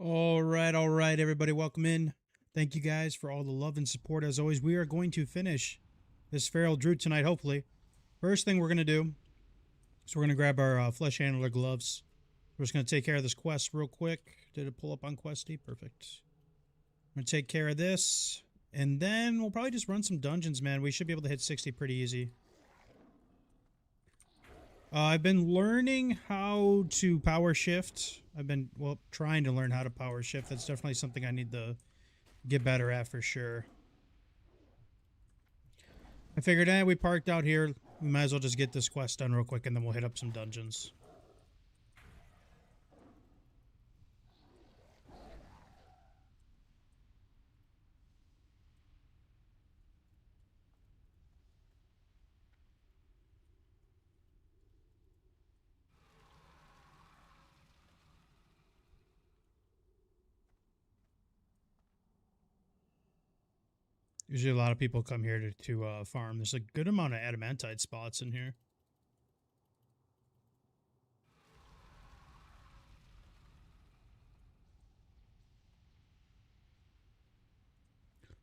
All right, everybody, welcome in. Thank you guys for all the love and support. As always, we are going to finish this Feral Druid tonight, hopefully. First thing we're going to do is we're going to grab our Flesh Handler gloves. We're just going to take care of this quest real quick. Did it pull up on Questy? Perfect. I'm going to take care of this, and then we'll probably just run some dungeons, man. We should be able to hit 60 pretty easy. I've been learning how to power shift. I've been, well, trying to learn how to power shift. That's definitely something I need to get better at for sure. I figured, we parked out here. We might as well just get this quest done real quick, and then we'll hit up some dungeons. Usually a lot of people come here to farm. There's a good amount of adamantite spots in here.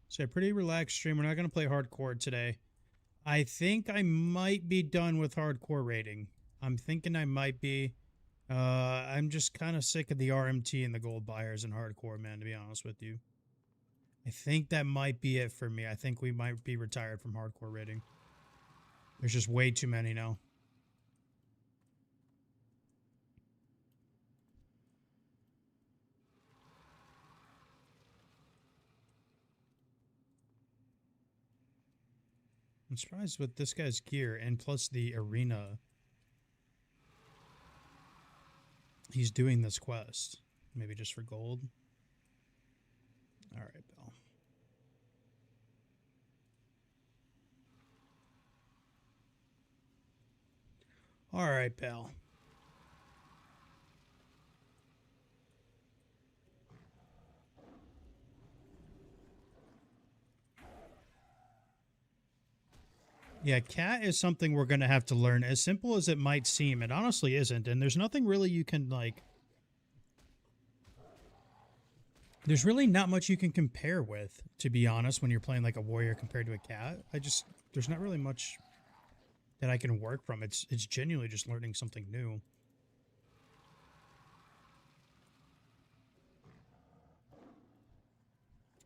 So a pretty relaxed stream. We're not going to play hardcore today. I think I might be done with hardcore raiding. I'm thinking I might be. I'm just kind of sick of the RMT and the gold buyers in hardcore, man, to be honest with you. I think that might be it for me. I think we might be retired from hardcore raiding. There's just way too many now. I'm surprised with this guy's gear and plus the arena. He's doing this quest. Maybe just for gold. Alright, Bill. Alright, pal. Yeah, cat is something we're going to have to learn. As simple as it might seem, it honestly isn't. And there's nothing really you can, like... There's really not much you can compare with, to be honest, when you're playing like a warrior compared to a cat. There's not really much that I can work from. It's genuinely just learning something new.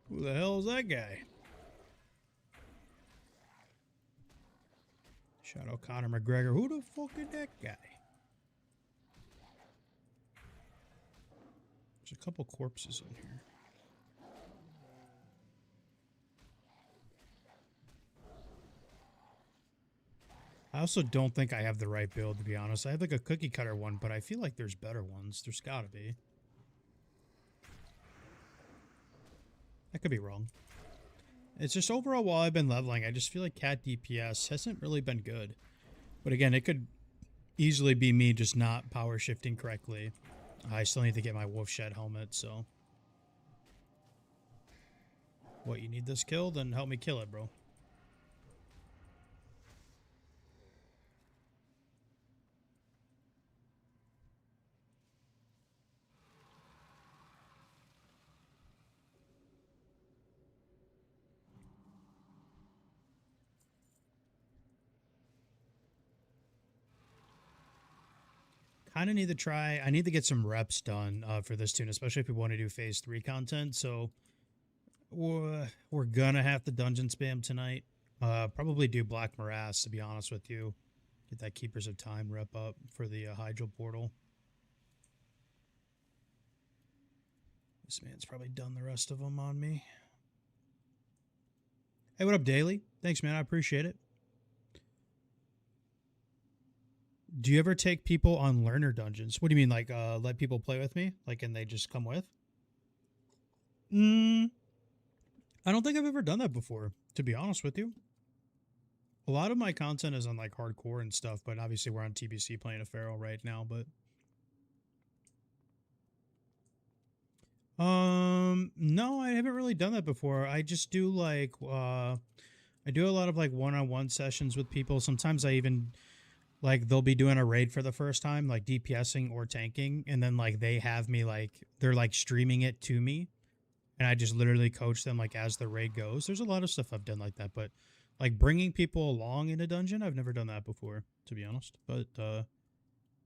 Who the hell is that guy? Shout out Conor McGregor. Who the fuck is that guy? There's a couple corpses in here. I also don't think I have the right build, to be honest. I have like a cookie cutter one, but I feel like there's better ones. There's gotta be. I could be wrong. It's just overall, while I've been leveling, I just feel like cat DPS hasn't really been good. But again, it could easily be me just not power shifting correctly. I still need to get my wolf shed helmet, so. What, you need this kill? Then help me kill it, bro. Kind of need to try. I need to get some reps done for this tune, especially if we want to do phase 3 content. So we're gonna have to dungeon spam tonight. Probably do Black Morass, to be honest with you. Get that Keepers of Time rep up for the Hydro Portal. This man's probably done the rest of them on me. Hey, what up, Daily? Thanks, man. I appreciate it. Do you ever take people on learner dungeons? What do you mean, like, let people play with me? Like, and they just come with? I don't think I've ever done that before, to be honest with you. A lot of my content is on, like, hardcore and stuff, but obviously we're on TBC playing a Feral right now, but... No, I haven't really done that before. I just do, like, I do a lot of, like, one-on-one sessions with people. Sometimes I even Like they'll be doing a raid for the first time, like DPSing or tanking, and then like they have me like they're like streaming it to me, and I just literally coach them like as the raid goes. There's a lot of stuff I've done like that, but like bringing people along in a dungeon, I've never done that before, to be honest. But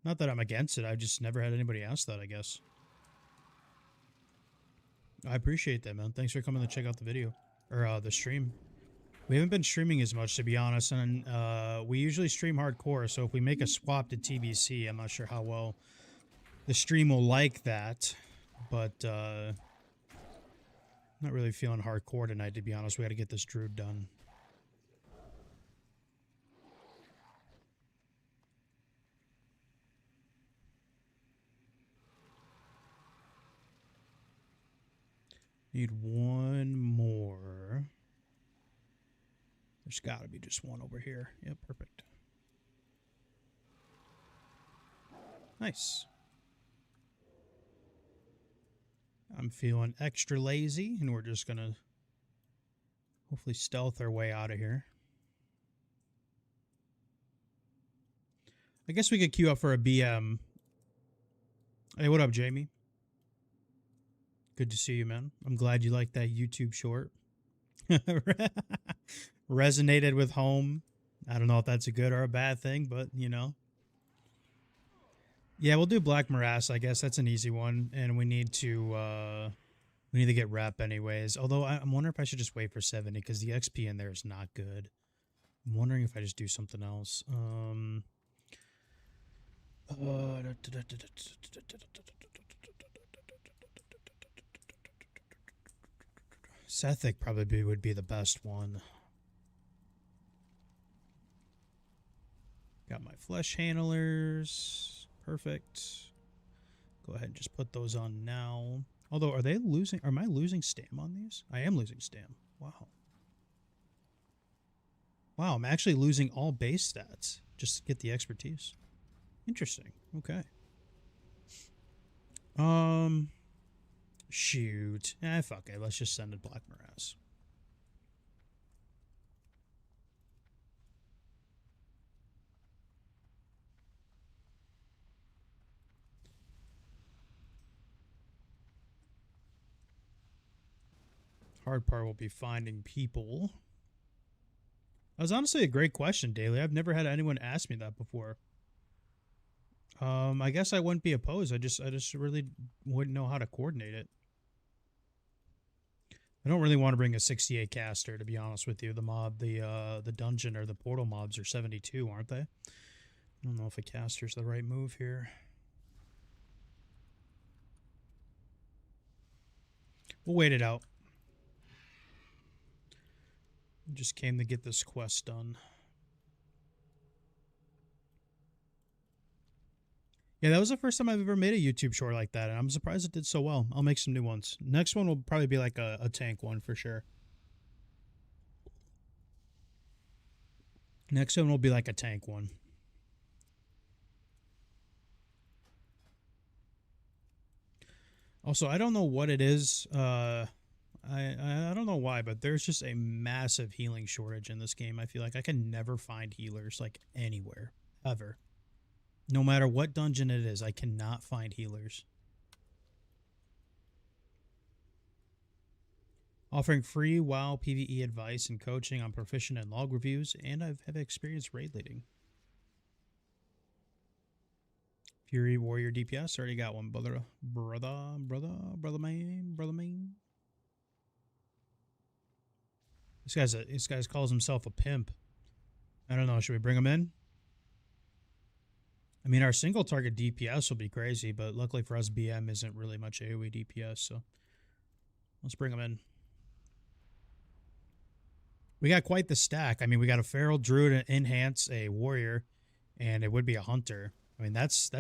not that I'm against it. I've just never had anybody ask that, I guess. I appreciate that, man. Thanks for coming to check out the video or the stream. We haven't been streaming as much, to be honest, and we usually stream hardcore, so if we make a swap to TBC, I'm not sure how well the stream will like that, but not really feeling hardcore tonight, to be honest. We got to get this Druid done. Need one more. There's got to be just one over here. Yep, perfect. Nice. I'm feeling extra lazy, and we're just going to hopefully stealth our way out of here. I guess we could queue up for a BM. Hey, what up, Jamie? Good to see you, man. I'm glad you liked that YouTube short. Resonated with home. I don't know if that's a good or a bad thing, but, you know. Yeah, we'll do Black Morass. I guess that's an easy one, and we need to get rep anyways. Although I'm wondering if I should just wait for 70 because the XP in there is not good. I'm wondering if I just do something else. Sethic probably would be the best one. Got my flesh handlers. Perfect. Go ahead and just put those on now. Although, are they losing? Am I losing stam on these? I am losing stam. Wow. Wow, I'm actually losing all base stats just to get the expertise. Interesting. Okay. Shoot. Fuck it. Let's just send it Black Morass. Hard part will be finding people. That was honestly a great question, Daily. I've never had anyone ask me that before. I guess I wouldn't be opposed. I just really wouldn't know how to coordinate it. I don't really want to bring a 68 caster, to be honest with you. The dungeon or the portal mobs are 72, aren't they? I don't know if a caster's the right move here. We'll wait it out. Just came to get this quest done. Yeah, that was the first time I've ever made a YouTube short like that, and I'm surprised it did so well. I'll make some new ones. Next one will probably be like a tank one for sure. Next one will be like a tank one. Also, I don't know what it is. I don't know why, but there's just a massive healing shortage in this game. I feel like I can never find healers like anywhere, ever. No matter what dungeon it is, I cannot find healers. Offering free WoW PvE advice and coaching. I'm proficient in log reviews, and I have experience raid leading. Fury Warrior DPS. Already got one, brother man. This guy calls himself a pimp. I don't know. Should we bring him in? I mean, our single target DPS will be crazy, but luckily for us, BM isn't really much AoE DPS, so let's bring him in. We got quite the stack. I mean, we got a Feral, Druid, an Enhance, a Warrior, and it would be a Hunter. I mean, that's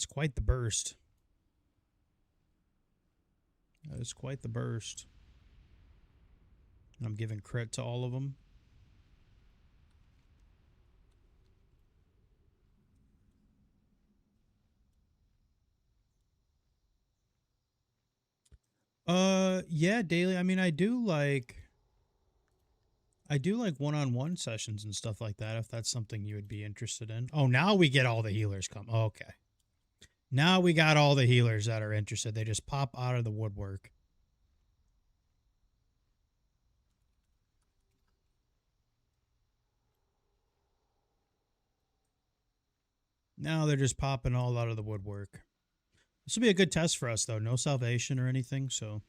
quite the burst. That is quite the burst. And I'm giving crit to all of them. Yeah, daily. I mean, I do like I do like one-on-one sessions and stuff like that, if that's something you would be interested in. Oh, now we get all the healers come. Okay. Now we got all the healers that are interested. They just pop out of the woodwork. Now they're just popping all out of the woodwork. This will be a good test for us, though. No salvation or anything, so...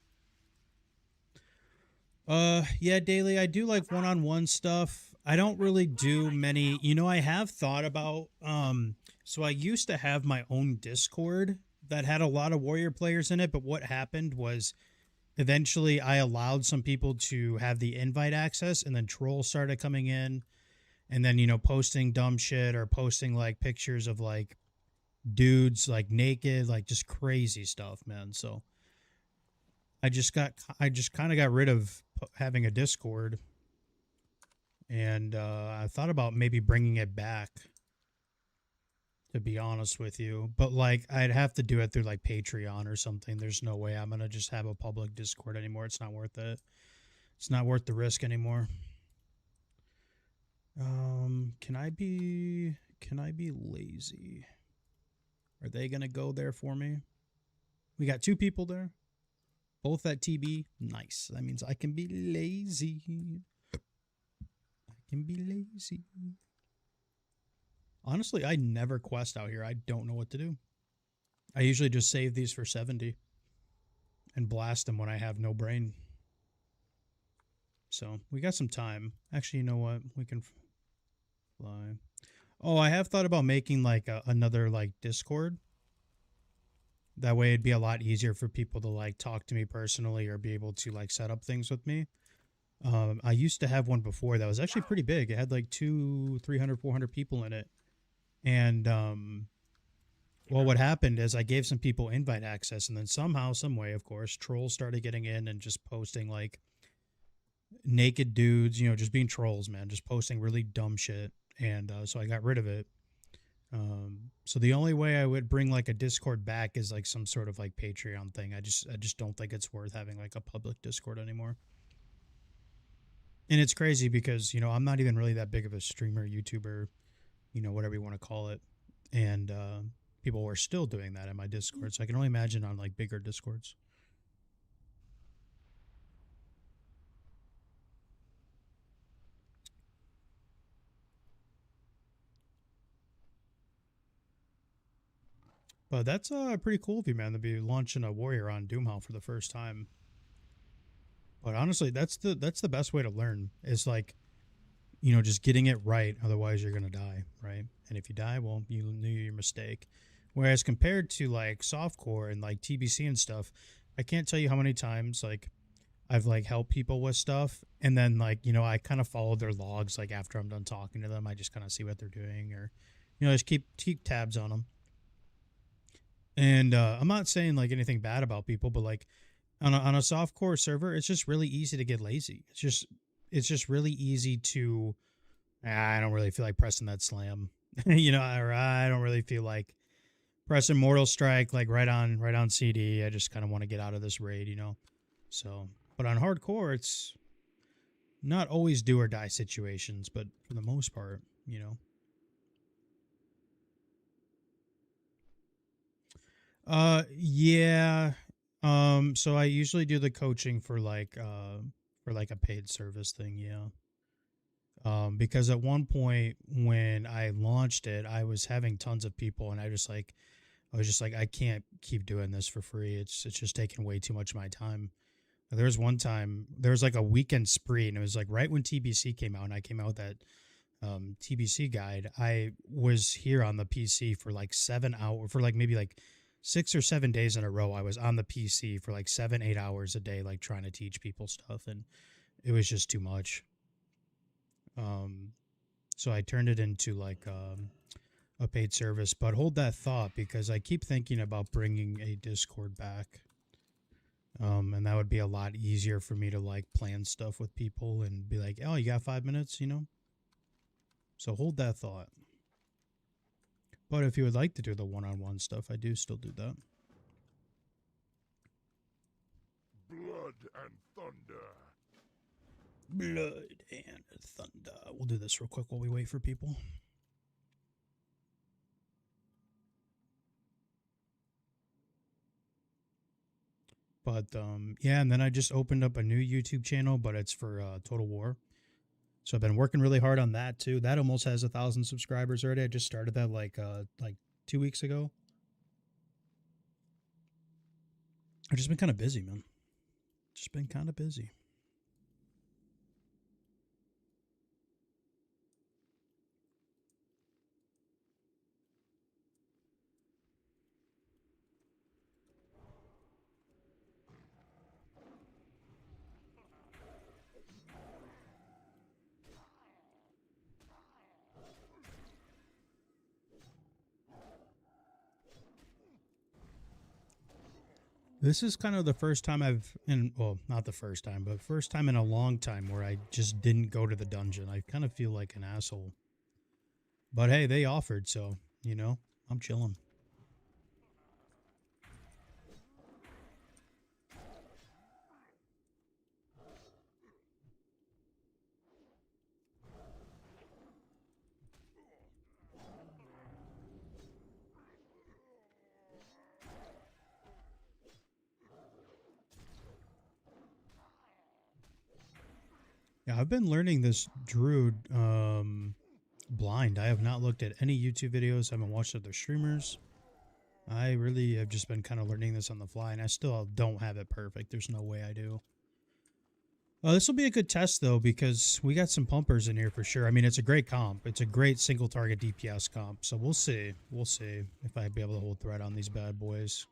yeah, Daily, I do like one-on-one stuff. I don't really do many, I have thought about, so I used to have my own Discord that had a lot of warrior players in it, but what happened was eventually I allowed some people to have the invite access, and then trolls started coming in, and then, posting dumb shit or posting like pictures of like dudes like naked, like just crazy stuff, man. So I just kind of got rid of having a Discord, and I thought about maybe bringing it back, to be honest with you, but like I'd have to do it through like Patreon or something. There's no way I'm gonna just have a public Discord anymore. It's not worth it. It's not worth the risk anymore. Can I be lazy? Are they gonna go there for me? We got 2 people there. Both at TB. Nice. That means I can be lazy. I can be lazy. Honestly, I never quest out here. I don't know what to do. I usually just save these for 70 and blast them when I have no brain. So we got some time. Actually, you know what? We can fly. Oh, I have thought about making like another like Discord. That way it'd be a lot easier for people to like talk to me personally or be able to like set up things with me. I used to have one before that was actually pretty big. It had like 200, 300, 400 people in it. And well, what happened is I gave some people invite access, and then somehow, some way, of course, trolls started getting in and just posting like naked dudes, just being trolls, man, just posting really dumb shit. And so I got rid of it. So the only way I would bring like a Discord back is like some sort of like Patreon thing. I just don't think it's worth having like a public Discord anymore. And it's crazy because, I'm not even really that big of a streamer, YouTuber, whatever you want to call it. And people were still doing that in my Discord. So I can only imagine on like bigger Discords. But that's pretty cool of you, man, to be launching a warrior on Doomhall for the first time. But honestly, that's the best way to learn is like, just getting it right. Otherwise, you're gonna die, right? And if you die, well, you knew your mistake. Whereas compared to like softcore and like TBC and stuff, I can't tell you how many times like I've like helped people with stuff, and then like I kind of follow their logs. Like after I'm done talking to them, I just kind of see what they're doing, or just keep tabs on them. And I'm not saying like anything bad about people, but like on a softcore server, it's just really easy to get lazy. It's just really easy to I don't really feel like pressing that slam. Or I don't really feel like pressing Mortal Strike like right on CD. I just kind of want to get out of this raid, So, but on hardcore, it's not always do or die situations, but for the most part, Yeah. So I usually do the coaching for like a paid service thing, yeah. Because at one point when I launched it, I was having tons of people, and I was just like, I can't keep doing this for free. It's just taking way too much of my time. There was one time, there was like a weekend spree, and it was like right when TBC came out, and I came out with that TBC guide. I was here on the PC for like 7 hours, for like maybe like 6 or 7 days in a row. I was on the PC for like 7, 8 hours a day, like trying to teach people stuff, and it was just too much. So I turned it into like a paid service, but hold that thought because I keep thinking about bringing a Discord back. And that would be a lot easier for me to like plan stuff with people and be like, oh, you got 5 minutes, So hold that thought. But if you would like to do the one-on-one stuff, I do still do that. Blood and thunder. Blood and thunder. We'll do this real quick while we wait for people. But yeah, and then I just opened up a new YouTube channel, but it's for Total War. So I've been working really hard on that too. That almost has 1,000 subscribers already. I just started that like 2 weeks ago. I've just been kind of busy, man. Just been kind of busy. This is kind of the first time well, not the first time, but first time in a long time where I just didn't go to the dungeon. I kind of feel like an asshole. But hey, they offered, so, you know, I'm chilling. Yeah, I've been learning this Druid blind. I have not looked at any YouTube videos. I haven't watched other streamers. I really have just been kind of learning this on the fly, and I still don't have it perfect. There's no way I do. This will be a good test, though, because we got some pumpers in here for sure. I mean, it's a great comp. It's a great single-target DPS comp, so we'll see. We'll see if I'd be able to hold threat on these bad boys.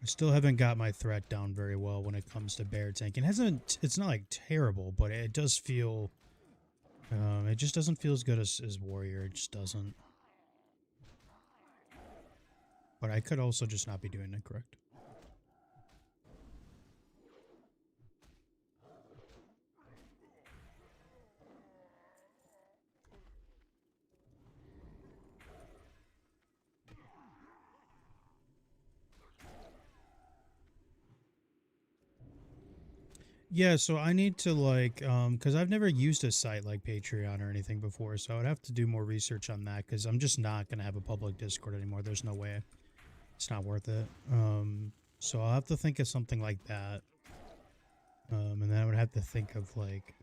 I still haven't got my threat down very well when it comes to bear tanking. It's not like terrible, but it does feel, it just doesn't feel as good as warrior. It just doesn't. But I could also just not be doing it correct. Yeah, so I need to like, because I've never used a site like Patreon or anything before, so I would have to do more research on that, because I'm just not going to have a public Discord anymore. There's no way. It's not worth it. So I'll have to think of something like that. And then I would have to think of like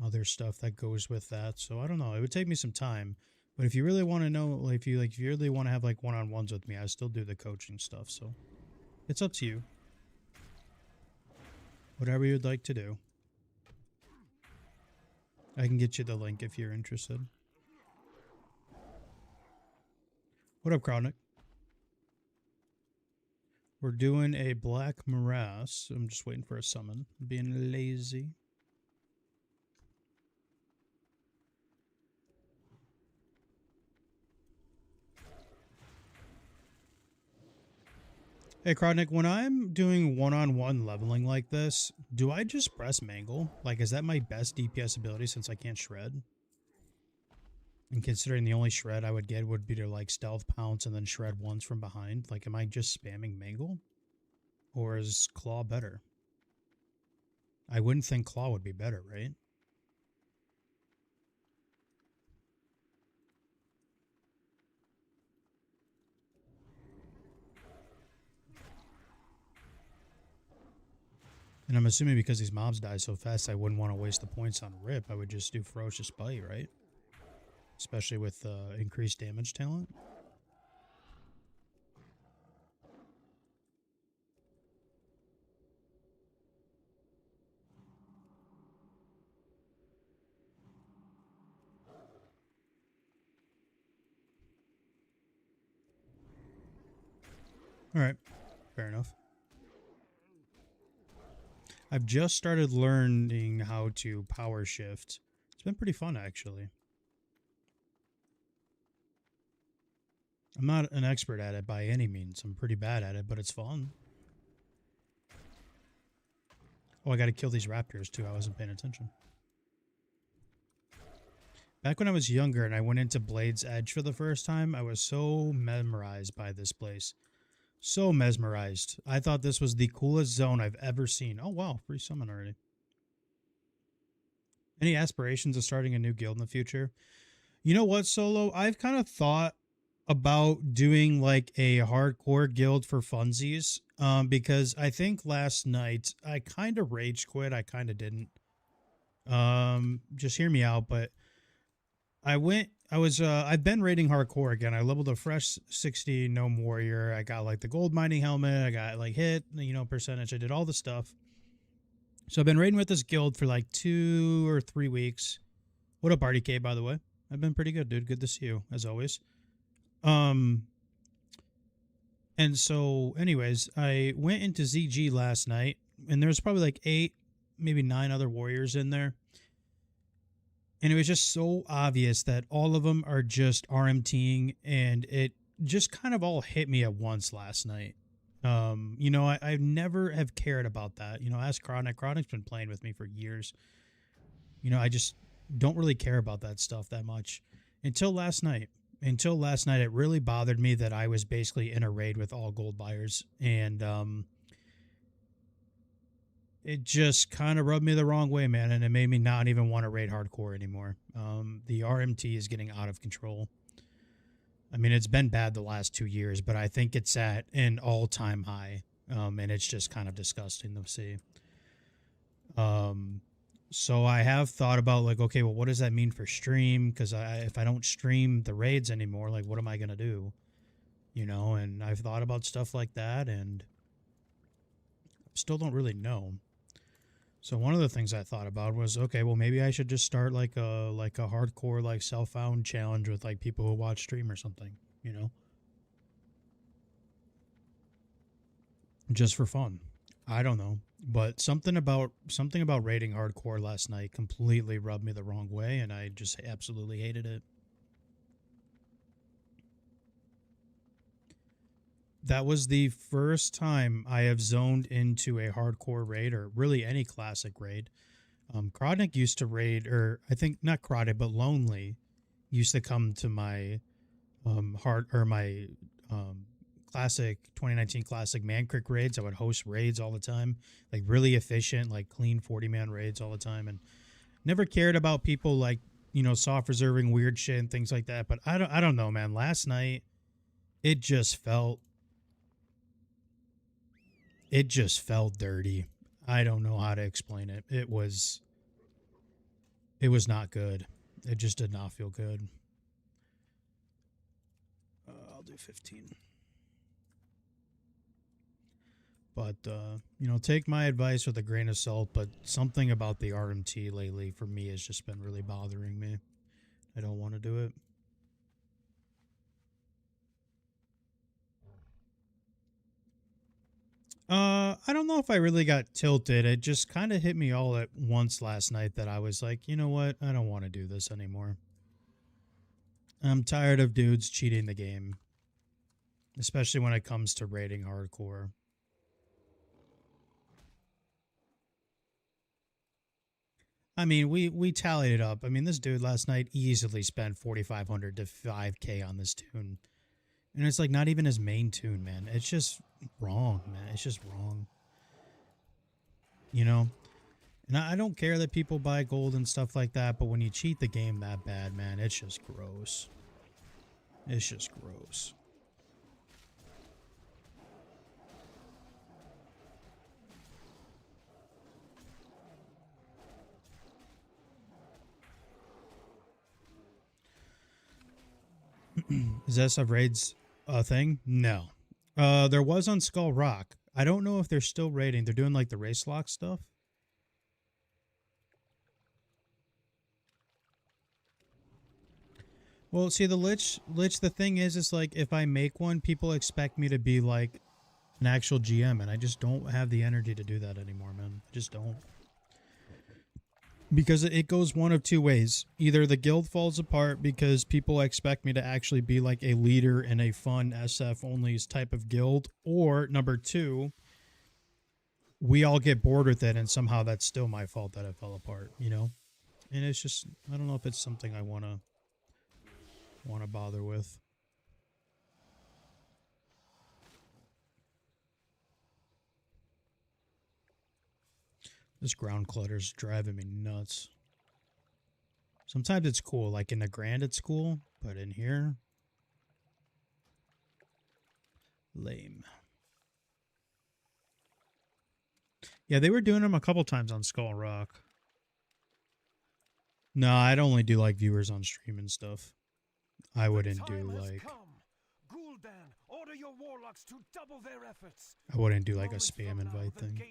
other stuff that goes with that. So I don't know. It would take me some time. But if you really want to know, like if you really want to have like one-on-ones with me, I still do the coaching stuff. So it's up to you. Whatever you'd like to do. I can get you the link if you're interested. What up, Crowdnick? We're doing a Black Morass. I'm just waiting for a summon. I'm being lazy. Hey, Crowdnick, when I'm doing one-on-one leveling like this, do I just press Mangle? Like, is that my best DPS ability since I can't shred? And considering the only shred I would get would be to, like, stealth pounce and then shred once from behind. Like, am I just spamming Mangle? Or is Claw better? I wouldn't think Claw would be better, right? And I'm assuming because these mobs die so fast, I wouldn't want to waste the points on Rip. I would just do Ferocious Bite, right? Especially with increased damage talent. Alright, fair enough. I've just started learning how to power shift. It's been pretty fun, actually. I'm not an expert at it by any means. I'm pretty bad at it, but it's fun. Oh, I gotta kill these raptors, too. I wasn't paying attention. Back when I was younger and I went into Blade's Edge for the first time, I was so memorized by this place. So mesmerized. I thought this was the coolest zone I've ever seen. Oh, wow. Free summon already. Any aspirations of starting a new guild in the future? You know what, Solo? I've kind of thought about doing like a hardcore guild for funsies, because I think last night I kind of rage quit. I kind of didn't. Just hear me out, but I've been raiding hardcore again. I leveled a fresh 60 gnome warrior. I got like the gold mining helmet. I got like hit, percentage. I did all the stuff. So I've been raiding with this guild for like 2 or 3 weeks. What up, RDK, by the way? I've been pretty good, dude. Good to see you, as always. Um, and so, anyways, I went into ZG last night, and there's probably like 8, maybe 9 other warriors in there. And it was just so obvious that all of them are just RMTing, and it just kind of all hit me at once last night. I never have cared about that. Ask Chronic. Chronic's been playing with me for years. I just don't really care about that stuff that much until last night. Until last night, it really bothered me that I was basically in a raid with all gold buyers, and it just kind of rubbed me the wrong way, man, and it made me not even want to raid hardcore anymore. The RMT is getting out of control. I mean, it's been bad the last 2 years, but I think it's at an all-time high, and it's just kind of disgusting to see. So I have thought about like, okay, well, what does that mean for stream? Because if I don't stream the raids anymore, like, what am I gonna do? And I've thought about stuff like that, and still don't really know. So one of the things I thought about was, okay, well, maybe I should just start like a hardcore like self-found challenge with like people who watch stream or something, just for fun. I don't know, but something about raiding hardcore last night completely rubbed me the wrong way, and I just absolutely hated it. That was the first time I have zoned into a hardcore raid, or really any classic raid. Chronic used to raid, or I think not Chronic, but Lonely used to come to my my classic 2019 classic man crick raids. I would host raids all the time, like really efficient, like clean 40-man raids all the time, and never cared about people like soft reserving weird shit and things like that. But I don't know, man. Last night it just felt dirty. I don't know how to explain it. It was not good. It just did not feel good. I'll do 15. But, take my advice with a grain of salt, but something about the RMT lately for me has just been really bothering me. I don't want to do it. I don't know if I really got tilted. It just kind of hit me all at once last night that I was like, you know what? I don't want to do this anymore. I'm tired of dudes cheating the game, especially when it comes to raiding hardcore. I mean, we tallied it up. I mean, this dude last night easily spent 4,500 to 5K on this tune. And it's like not even his main tune, man. It's just wrong, man. It's just wrong. And I don't care that people buy gold and stuff like that, but when you cheat the game that bad, man, it's just gross. It's just gross. Is SF raids a thing? No. There was on Skull Rock. I don't know if they're still raiding. They're doing like the race lock stuff. Well, see, the lich, the thing is like, if I make one, people expect me to be like an actual GM, and I just don't have the energy to do that anymore, man. I just don't. Because it goes one of two ways. Either the guild falls apart because people expect me to actually be like a leader in a fun SF only type of guild, or number two, we all get bored with it and somehow that's still my fault that it fell apart, And it's just, I don't know if it's something I want to bother with. This ground clutter's driving me nuts. Sometimes it's cool, like in the Grand it's cool, but in here, lame. Yeah, they were doing them a couple times on Skull Rock. No, I'd only do like viewers on stream and stuff. I wouldn't do like... Order your warlocks to double their efforts. I wouldn't do like a spam invite thing.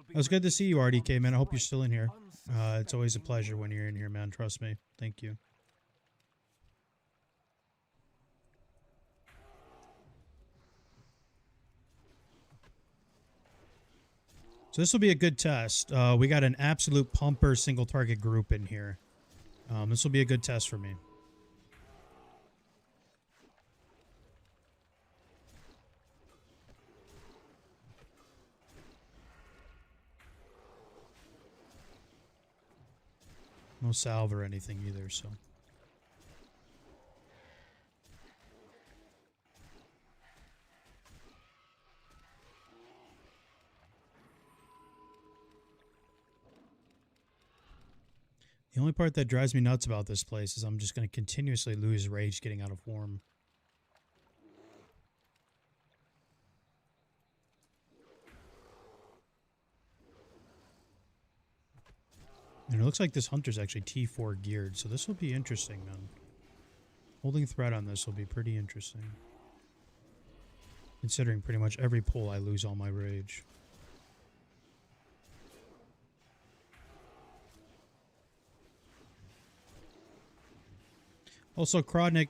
It was good to see you, RDK, man. I hope you're still in here. It's always a pleasure when you're in here, man. Trust me. Thank you. So this will be a good test. We got an absolute pumper single target group in here. This will be a good test for me. No salve or anything either, so. The only part that drives me nuts about this place is I'm just going to continuously lose rage getting out of form. And it looks like this hunter's actually T4 geared, so this will be interesting, man. Holding threat on this will be pretty interesting. Considering pretty much every pull I lose all my rage. Also, Krodnik,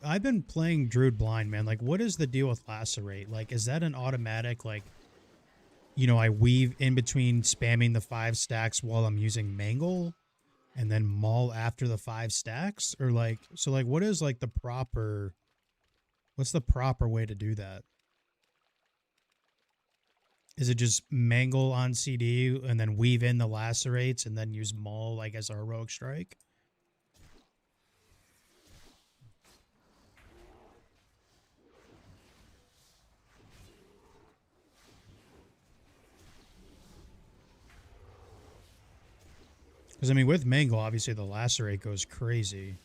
I've been playing Druid blind, man. Like, what is the deal with Lacerate? Like, is that an automatic, like, you know, I weave in between spamming the 5 stacks while I'm using Mangle and then maul after the 5 stacks? Or like, so like, what is like the proper, what's the proper way to do that? Is it just Mangle on CD and then weave in the Lacerates and then use maul like as a heroic strike? Because, I mean, with Mangle, obviously the Lacerate goes crazy,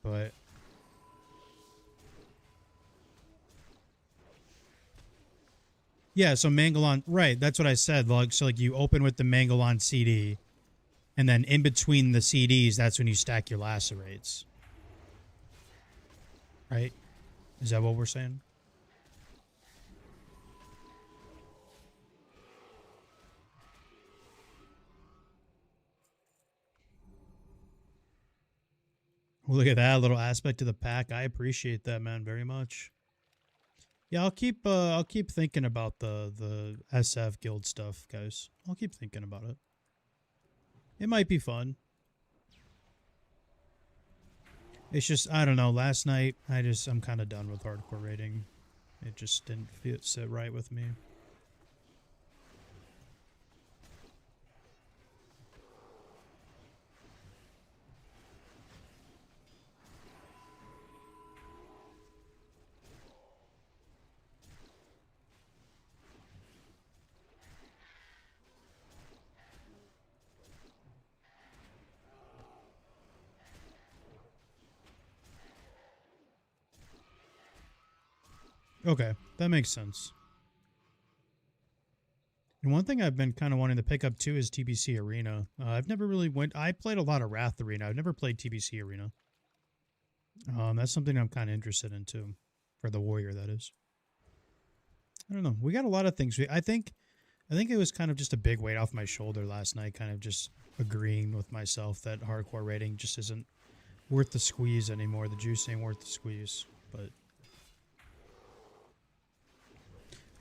but... Yeah, so Mangle on... Right, that's what I said. Like, so, like, you open with the Mangle on CD, and then in between the CDs, that's when you stack your Lacerates. Right? Is that what we're saying? Well, look at that little aspect of the pack. I appreciate that, man, very much. Yeah, I'll keep thinking about the SF guild stuff, guys. I'll keep thinking about it. It might be fun. It's just, I don't know, last night I'm kind of done with hardcore raiding. It just didn't sit right with me. Okay, that makes sense. And one thing I've been kind of wanting to pick up too is TBC Arena. I've never really I played a lot of Wrath Arena. I've never played TBC Arena. That's something I'm kind of interested in too. For the Warrior, that is. I don't know. We got a lot of things. I think it was kind of just a big weight off my shoulder last night, kind of just agreeing with myself that hardcore rating just isn't worth the squeeze anymore. The juice ain't worth the squeeze. But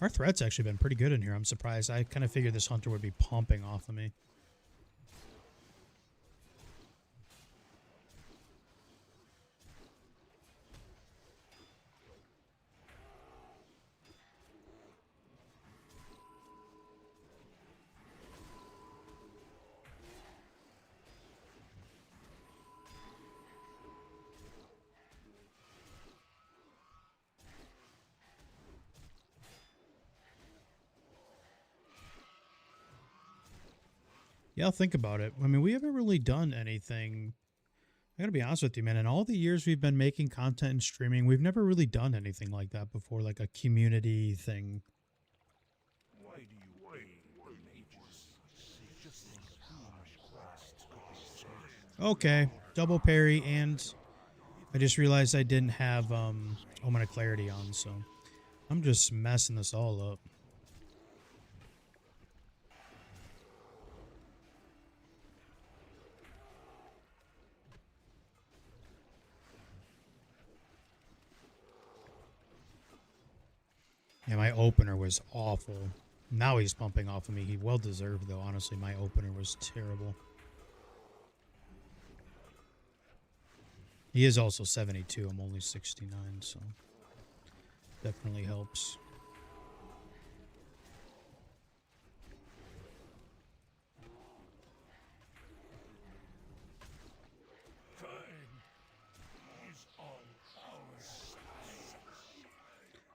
our threat's actually been pretty good in here. I'm surprised. I kind of figured this hunter would be pumping off of me. Yeah, I'll think about it. I mean, we haven't really done anything. I gotta be honest with you, man. In all the years we've been making content and streaming, we've never really done anything like that before, like a community thing. Why do you wait for mages? Just think foolish quests could be solved. Okay, double parry, and I just realized I didn't have Omen of Clarity on, so I'm just messing this all up. Yeah, my opener was awful. Now he's pumping off of me. He well deserved, though. Honestly, my opener was terrible. He is also 72. I'm only 69, so definitely helps.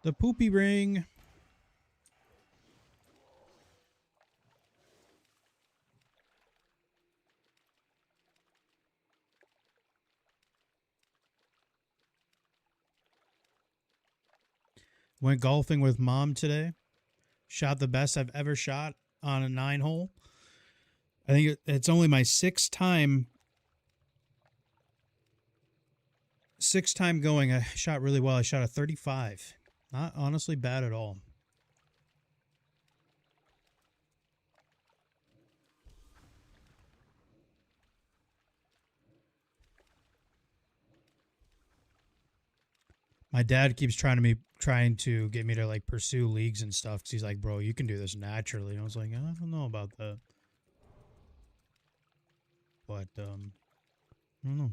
The poopy ring. Went golfing with mom today. Shot the best I've ever shot on a 9-hole. I think it's only my sixth time going. I shot really well. I shot a 35. Not honestly bad at all. My dad keeps trying to get me to like pursue leagues and stuff because he's like, bro, you can do this naturally. And I was like, I don't know about that. But I don't know.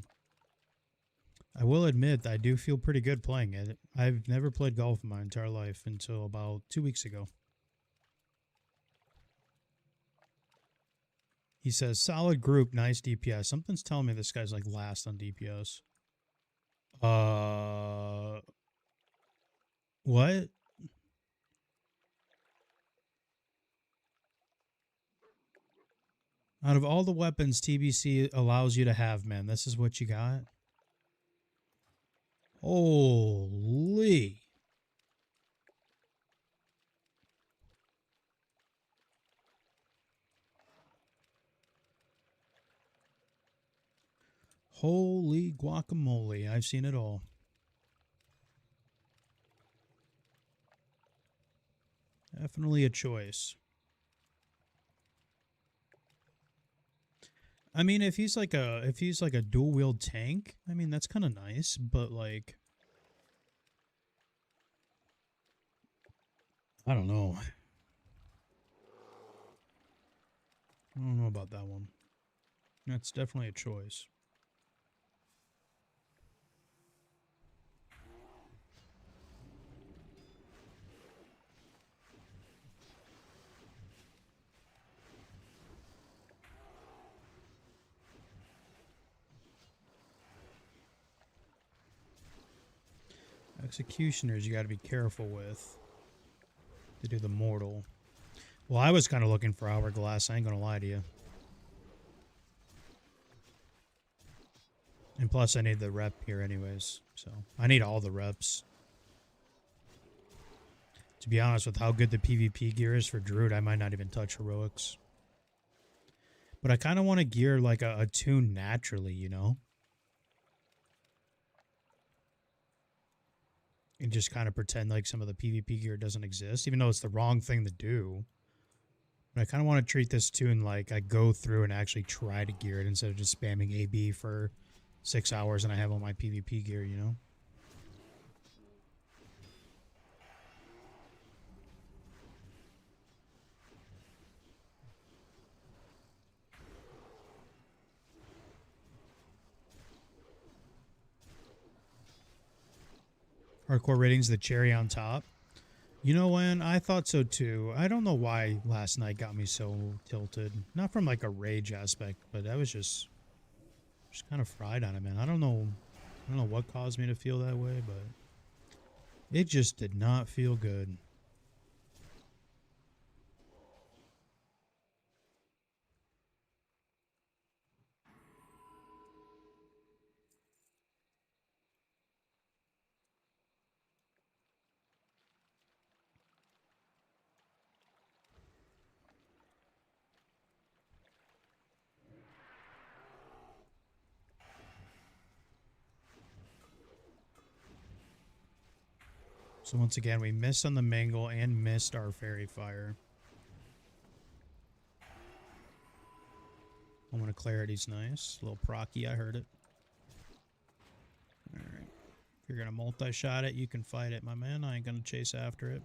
I will admit I do feel pretty good playing it. I've never played golf in my entire life until about 2 weeks ago. He says, solid group, nice DPS. Something's telling me this guy's like last on DPS. What? Out of all the weapons TBC allows you to have, man, this is what you got? Holy. Holy guacamole. I've seen it all. Definitely a choice. I mean, if he's like a dual wield tank, I mean that's kind of nice, but like I don't know. I don't know about that one. That's definitely a choice. Executioners you got to be careful with. To do the mortal. Well, I was kind of looking for Hourglass, I ain't gonna lie to you. And plus I need the rep here anyways, so I need all the reps. To be honest, with how good the PvP gear is for Druid, I might not even touch heroics. But I kind of want to gear like a tune naturally, you know? And just kind of pretend like some of the PvP gear doesn't exist, even though it's the wrong thing to do. But I kind of want to treat this tune like I go through and actually try to gear it instead of just spamming AB for 6 hours and I have all my PvP gear, you know? Hardcore ratings, the cherry on top. You know, when I thought so too. I don't know why last night got me so tilted. Not from like a rage aspect, but I was just kind of fried on it, man. I don't know what caused me to feel that way, but it just did not feel good. So once again, we missed on the Mangle and missed our Fairy Fire. Moment of Clarity's nice. A little procky, I heard it. Alright. If you're going to multi-shot it, you can fight it, my man. I ain't going to chase after it.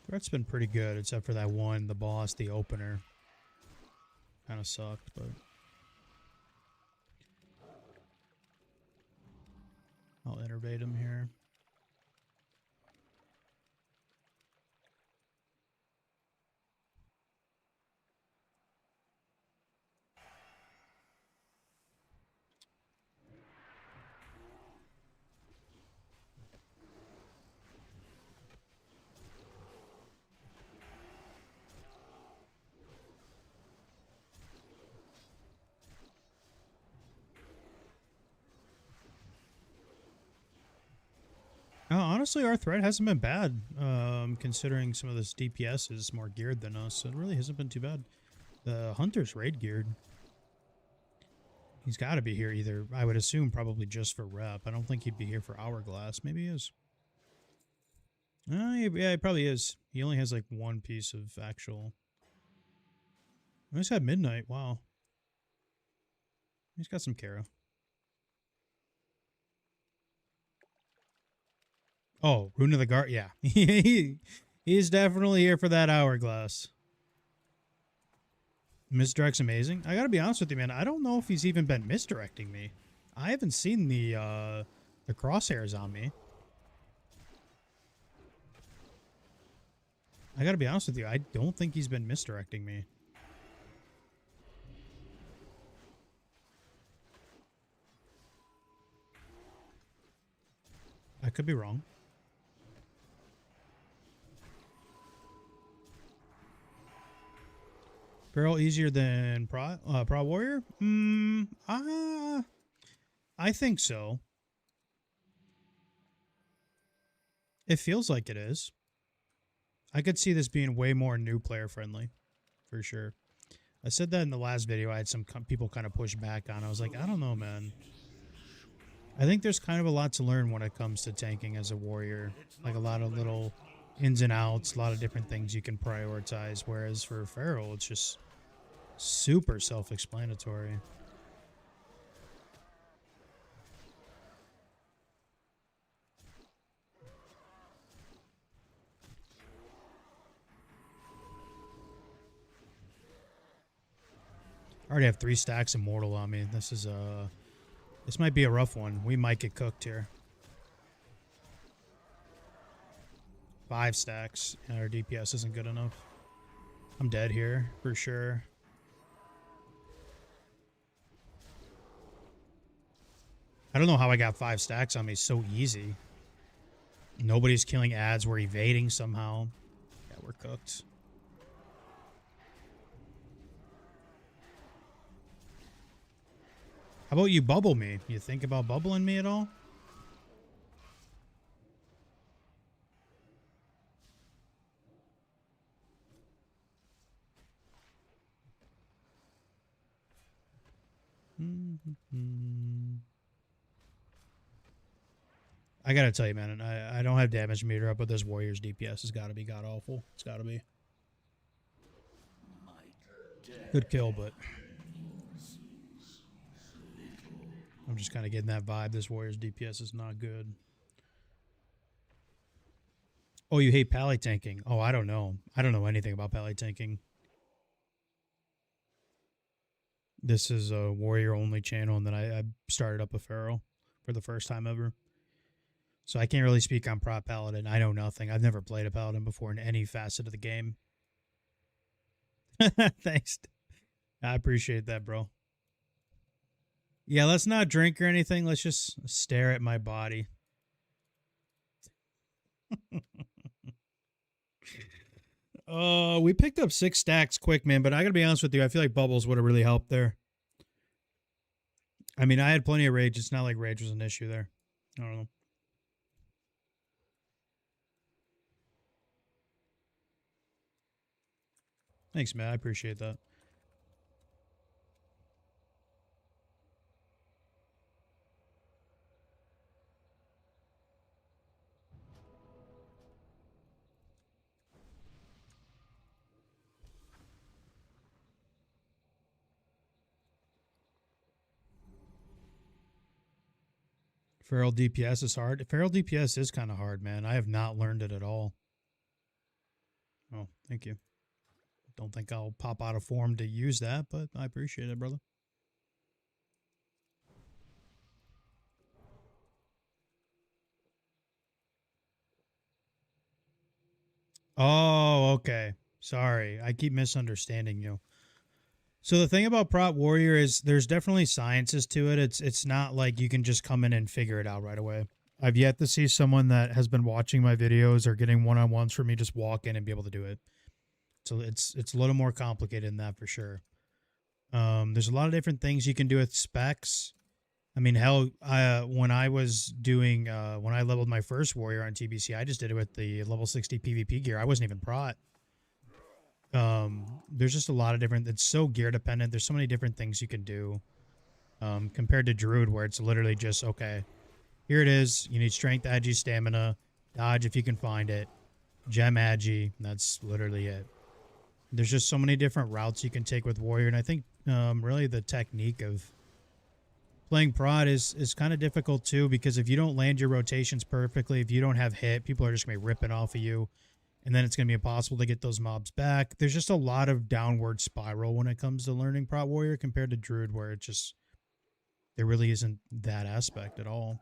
Threat's been pretty good, except for that one, the boss, the opener. Kind of sucked, but... I'll innervate him here. Honestly, our threat hasn't been bad, considering some of this DPS is more geared than us. It really hasn't been too bad. The Hunter's raid geared. He's got to be here either, I would assume, probably just for rep. I don't think he'd be here for Hourglass. Maybe he is. Yeah, he probably is. He only has like one piece of actual... Oh, he's got Midnight. Wow. He's got some Kara. Oh, Rune of the Guard. Yeah. He's definitely here for that Hourglass. Misdirect's amazing. I gotta be honest with you, man. I don't know if he's even been misdirecting me. I haven't seen the crosshairs on me. I gotta be honest with you. I don't think he's been misdirecting me. I could be wrong. Barrel easier than Pro Warrior? I think so. It feels like it is. I could see this being way more new player friendly, for sure. I said that in the last video. I had some people kind of push back on. I was like, I don't know, man. I think there's kind of a lot to learn when it comes to tanking as a warrior. Like a lot of little ins and outs, a lot of different things you can prioritize. Whereas for Feral, it's just super self-explanatory. I already have 3 stacks Immortal on me. This might be a rough one. We might get cooked here. 5 stacks. And our DPS isn't good enough. I'm dead here, for sure. I don't know how I got 5 stacks on me so easy. Nobody's killing ads. We're evading somehow. Yeah, we're cooked. How about you bubble me? You think about bubbling me at all? I gotta tell you, man, I don't have damage meter up, but this Warrior's DPS has got to be god-awful. It's got to be. Good kill, but... I'm just kind of getting that vibe. This Warrior's DPS is not good. Oh, you hate pally tanking? Oh, I don't know. I don't know anything about pally tanking. This is a warrior-only channel, and then I started up a Pharaoh for the first time ever. So I can't really speak on prop paladin. I know nothing. I've never played a paladin before in any facet of the game. Thanks. I appreciate that, bro. Yeah, let's not drink or anything. Let's just stare at my body. We picked up 6 stacks quick, man, but I gotta be honest with you. I feel like bubbles would have really helped there. I mean, I had plenty of rage. It's not like rage was an issue there. I don't know. Thanks, man. I appreciate that. Feral DPS is hard. Feral DPS is kind of hard, man. I have not learned it at all. Oh, thank you. Don't think I'll pop out of form to use that, but I appreciate it, brother. Oh, okay. Sorry. I keep misunderstanding you. So the thing about Prot Warrior is there's definitely sciences to it. It's not like you can just come in and figure it out right away. I've yet to see someone that has been watching my videos or getting one-on-ones from me just walk in and be able to do it. So it's a little more complicated than that for sure. There's a lot of different things you can do with specs. I mean, hell, when I was doing when I leveled my first warrior on TBC, I just did it with the level 60 PvP gear. I wasn't even prot. There's just a lot of different. It's so gear dependent. There's so many different things you can do. Compared to Druid, where it's literally just okay. Here it is. You need strength, agi, stamina, dodge if you can find it, gem, agi. That's literally it. There's just so many different routes you can take with warrior, and I think really the technique of playing prod is kind of difficult too, because if you don't land your rotations perfectly, if you don't have hit, people are just gonna be ripping off of you, and then it's gonna be impossible to get those mobs back. There's just a lot of downward spiral when it comes to learning prod warrior compared to Druid, where it just there really isn't that aspect at all.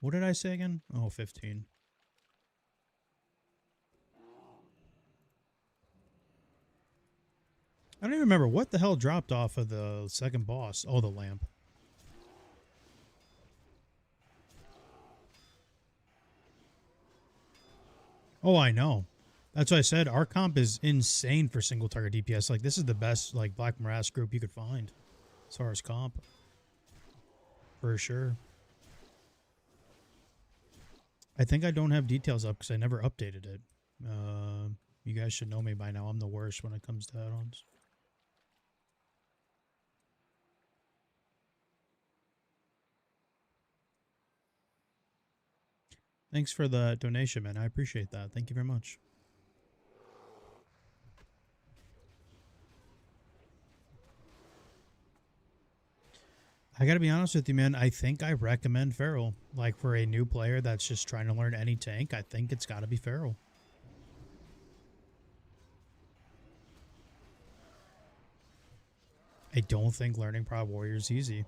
What did I say again? Oh, 15. I don't even remember what the hell dropped off of the second boss. Oh, the lamp. Oh, I know. That's why I said our comp is insane for single target DPS. Like, this is the best like Black Morass group you could find as far as comp. For sure. I think I don't have details up because I never updated it. You guys should know me by now. I'm the worst when it comes to add-ons. Thanks for the donation, man. I appreciate that. Thank you very much. I gotta be honest with you, man. I think I recommend Feral. Like, for a new player that's just trying to learn any tank, I think it's gotta be Feral. I don't think learning Prod Warrior is easy.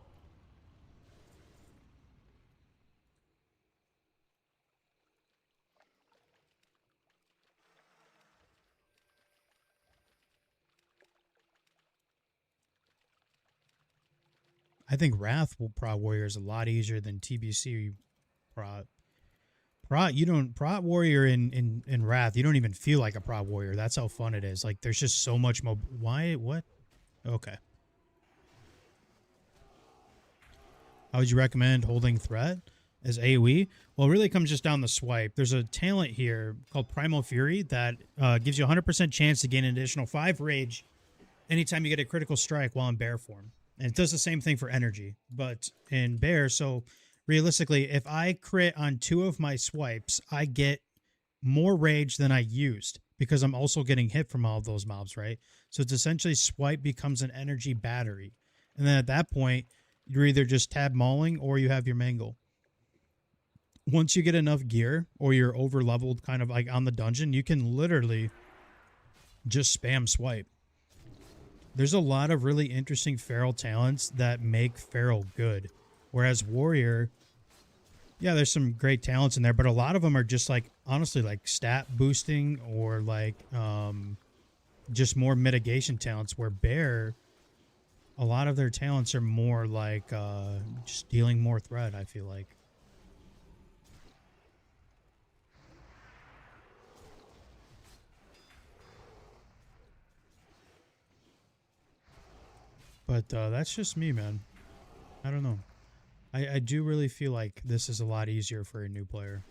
I think Wrath Prod Warrior is a lot easier than TBC Prod. You don't Prod Warrior in Wrath, you don't even feel like a Prod Warrior. That's how fun it is. Like, there's just so much why? What? Okay. How would you recommend holding threat as AoE? Well, it really comes just down the swipe. There's a talent here called Primal Fury that gives you a 100% chance to gain an additional 5 rage anytime you get a critical strike while in bear form. And it does the same thing for energy, but in bear. So realistically, if I crit on 2 of my swipes, I get more rage than I used because I'm also getting hit from all of those mobs, right? So it's essentially swipe becomes an energy battery. And then at that point, you're either just tab mauling or you have your mangle. Once you get enough gear or you're over leveled kind of like on the dungeon, you can literally just spam swipe. There's a lot of really interesting feral talents that make feral good. Whereas warrior, yeah, there's some great talents in there, but a lot of them are just like, honestly, like stat boosting or like just more mitigation talents, where bear, a lot of their talents are more like just dealing more threat, I feel like. But that's just me, man. I don't know. I do really feel like this is a lot easier for a new player.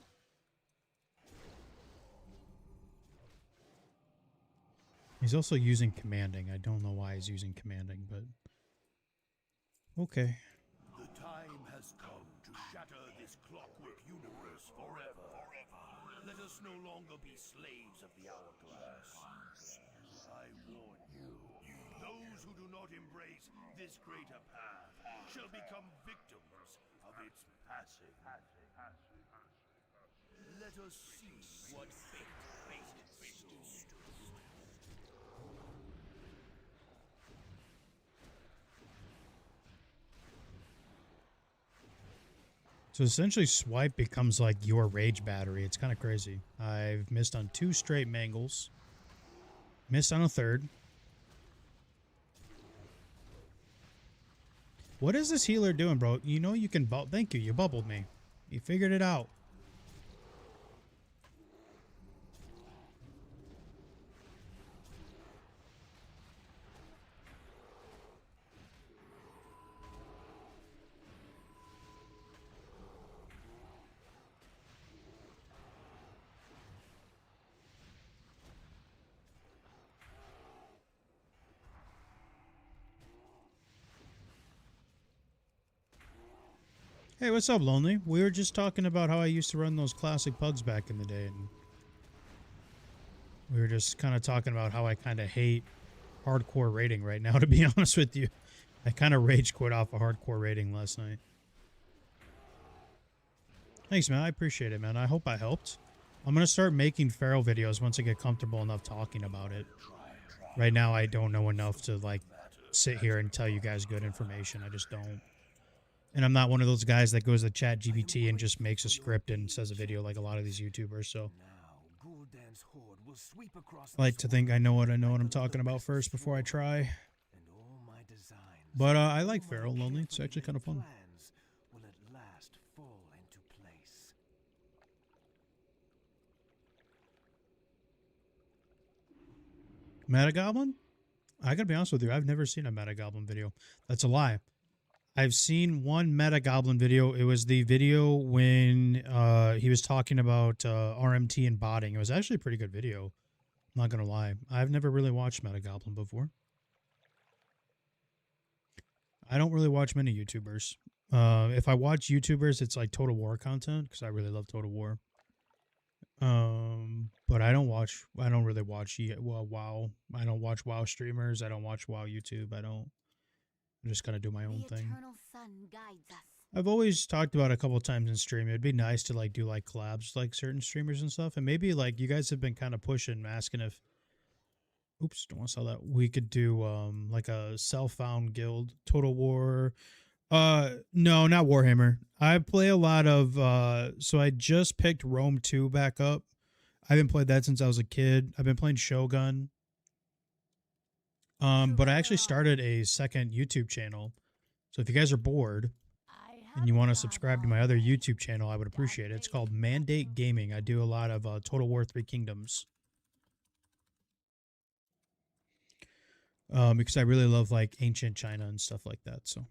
He's also using commanding. I don't know why he's using commanding, but okay. The time has come to shatter this clockwork universe forever. Let us no longer be slaves of the hourglass. I warn you, those who do not embrace this greater path shall become victims of its passing. Let us see what fate faces. So essentially swipe becomes like your rage battery. It's kind of crazy. I've missed on 2 straight mangles. Missed on a third. What is this healer doing, bro? You know you can bubble. Thank you. You bubbled me. You figured it out. Hey, what's up, Lonely? We were just talking about how I used to run those classic pugs back in the day, and we were just kind of talking about how I kind of hate hardcore rating right now, to be honest with you. I kind of rage quit off a hardcore rating last night. Thanks, man. I appreciate it, man. I hope I helped. I'm going to start making feral videos once I get comfortable enough talking about it. Right now, I don't know enough to, like, sit here and tell you guys good information. I just don't. And I'm not one of those guys that goes to ChatGPT and just makes a script and says a video like a lot of these YouTubers, so I like to think I know what I'm talking about first before I try. But I like Feral Lonely. It's actually kind of fun. Metagoblin? I gotta be honest with you, I've never seen a Metagoblin video. That's a lie. I've seen one Metagoblin video. It was the video when he was talking about RMT and botting. It was actually a pretty good video. I'm not gonna lie. I've never really watched Metagoblin before. I don't really watch many YouTubers. If I watch YouTubers, it's like Total War content because I really love Total War. But I don't really watch WoW. I don't watch WoW streamers. I don't watch WoW YouTube. I just kind of do my own thing. I've always talked about it a couple of times in stream. It'd be nice to like do like collabs like certain streamers and stuff. And maybe like you guys have been kind of pushing, asking if, oops, don't want to sell that. We could do like a self-found guild, Total War. No, not Warhammer. I play a lot of so I just picked Rome 2 back up. I haven't played that since I was a kid. I've been playing Shogun. But I actually started a second YouTube channel. So if you guys are bored and you want to subscribe to my other YouTube channel, I would appreciate it. It's called Mandate Gaming. I do a lot of Total War 3 Kingdoms. Because I really love like ancient China and stuff like that. So,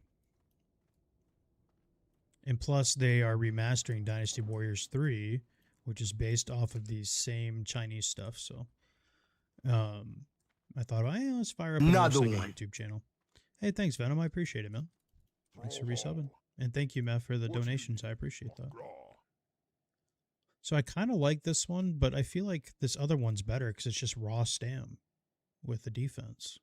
and plus they are remastering Dynasty Warriors 3, which is based off of the same Chinese stuff. So, I thought, oh, yeah, let's fire up another YouTube channel. Hey, thanks, Venom. I appreciate it, man. Thanks for resubbing. And thank you, Matt, for the donations. I appreciate that. So I kind of like this one, but I feel like this other one's better because it's just raw stam with the defense.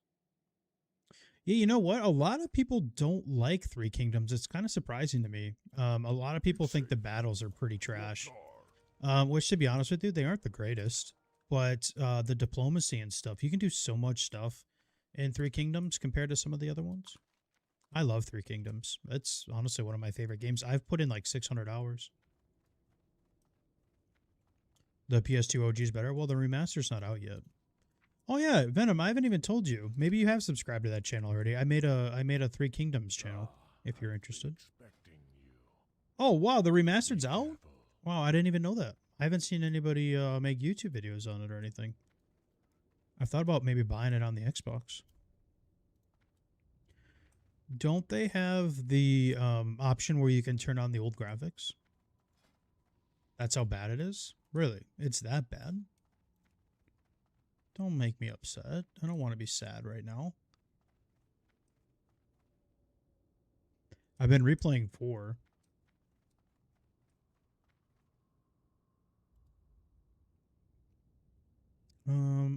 Yeah, you know what? A lot of people don't like Three Kingdoms. It's kind of surprising to me. A lot of people think the battles are pretty trash. Which, to be honest with you, they aren't the greatest. But the diplomacy and stuff, you can do so much stuff in Three Kingdoms compared to some of the other ones. I love Three Kingdoms. It's honestly one of my favorite games. I've put in like 600 hours. The PS2 OG is better. Well, the remaster's not out yet. Oh yeah, Venom, I haven't even told you. Maybe you have subscribed to that channel already. I made a Three Kingdoms channel, if you're interested. Oh wow, the remastered's out? Wow, I didn't even know that. I haven't seen anybody make YouTube videos on it or anything. I thought about maybe buying it on the Xbox. Don't they have the option where you can turn on the old graphics? That's how bad it is? Really? It's that bad? Don't make me upset. I don't want to be sad right now. I've been replaying 4.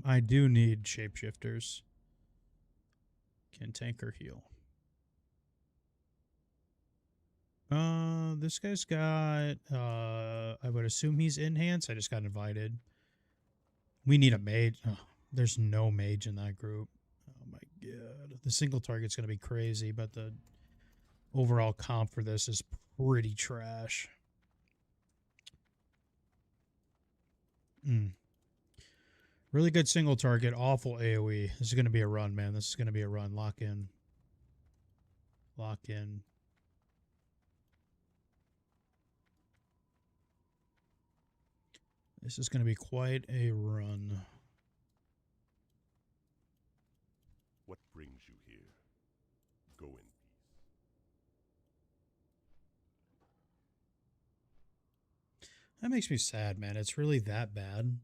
I do need shapeshifters. Can tank or heal? This guy's got, I would assume he's enhanced. I just got invited. We need a mage. Oh, there's no mage in that group. Oh my god. The single target's going to be crazy, but the overall comp for this is pretty trash. Really good single target, awful AoE. This is going to be a run, man. This is going to be a run. Lock in. Lock in. This is going to be quite a run. What brings you here? Go in peace. That makes me sad, man. It's really that bad.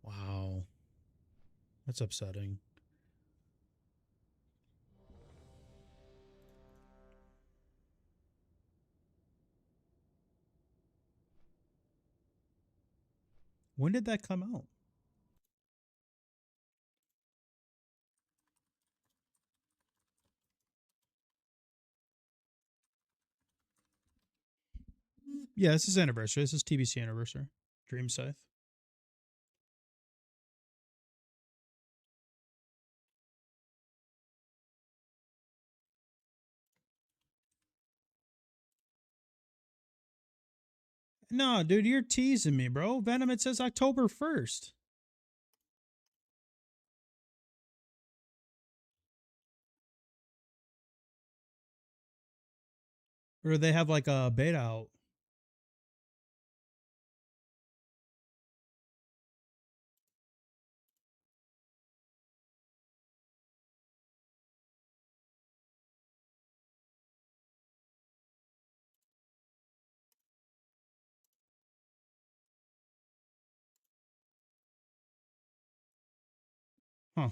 Wow. That's upsetting. When did that come out? Yeah, this is anniversary. This is TBC anniversary. Dream Scythe. No, dude, you're teasing me, bro. Venom, it says October 1st. Or they have like a beta out. Huh.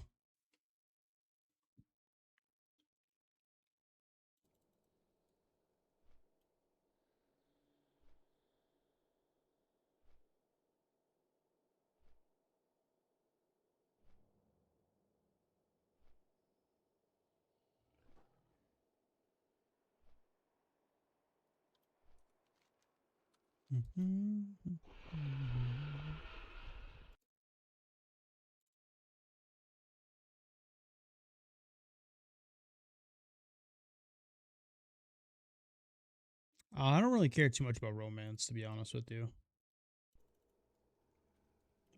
I don't really care too much about romance, to be honest with you.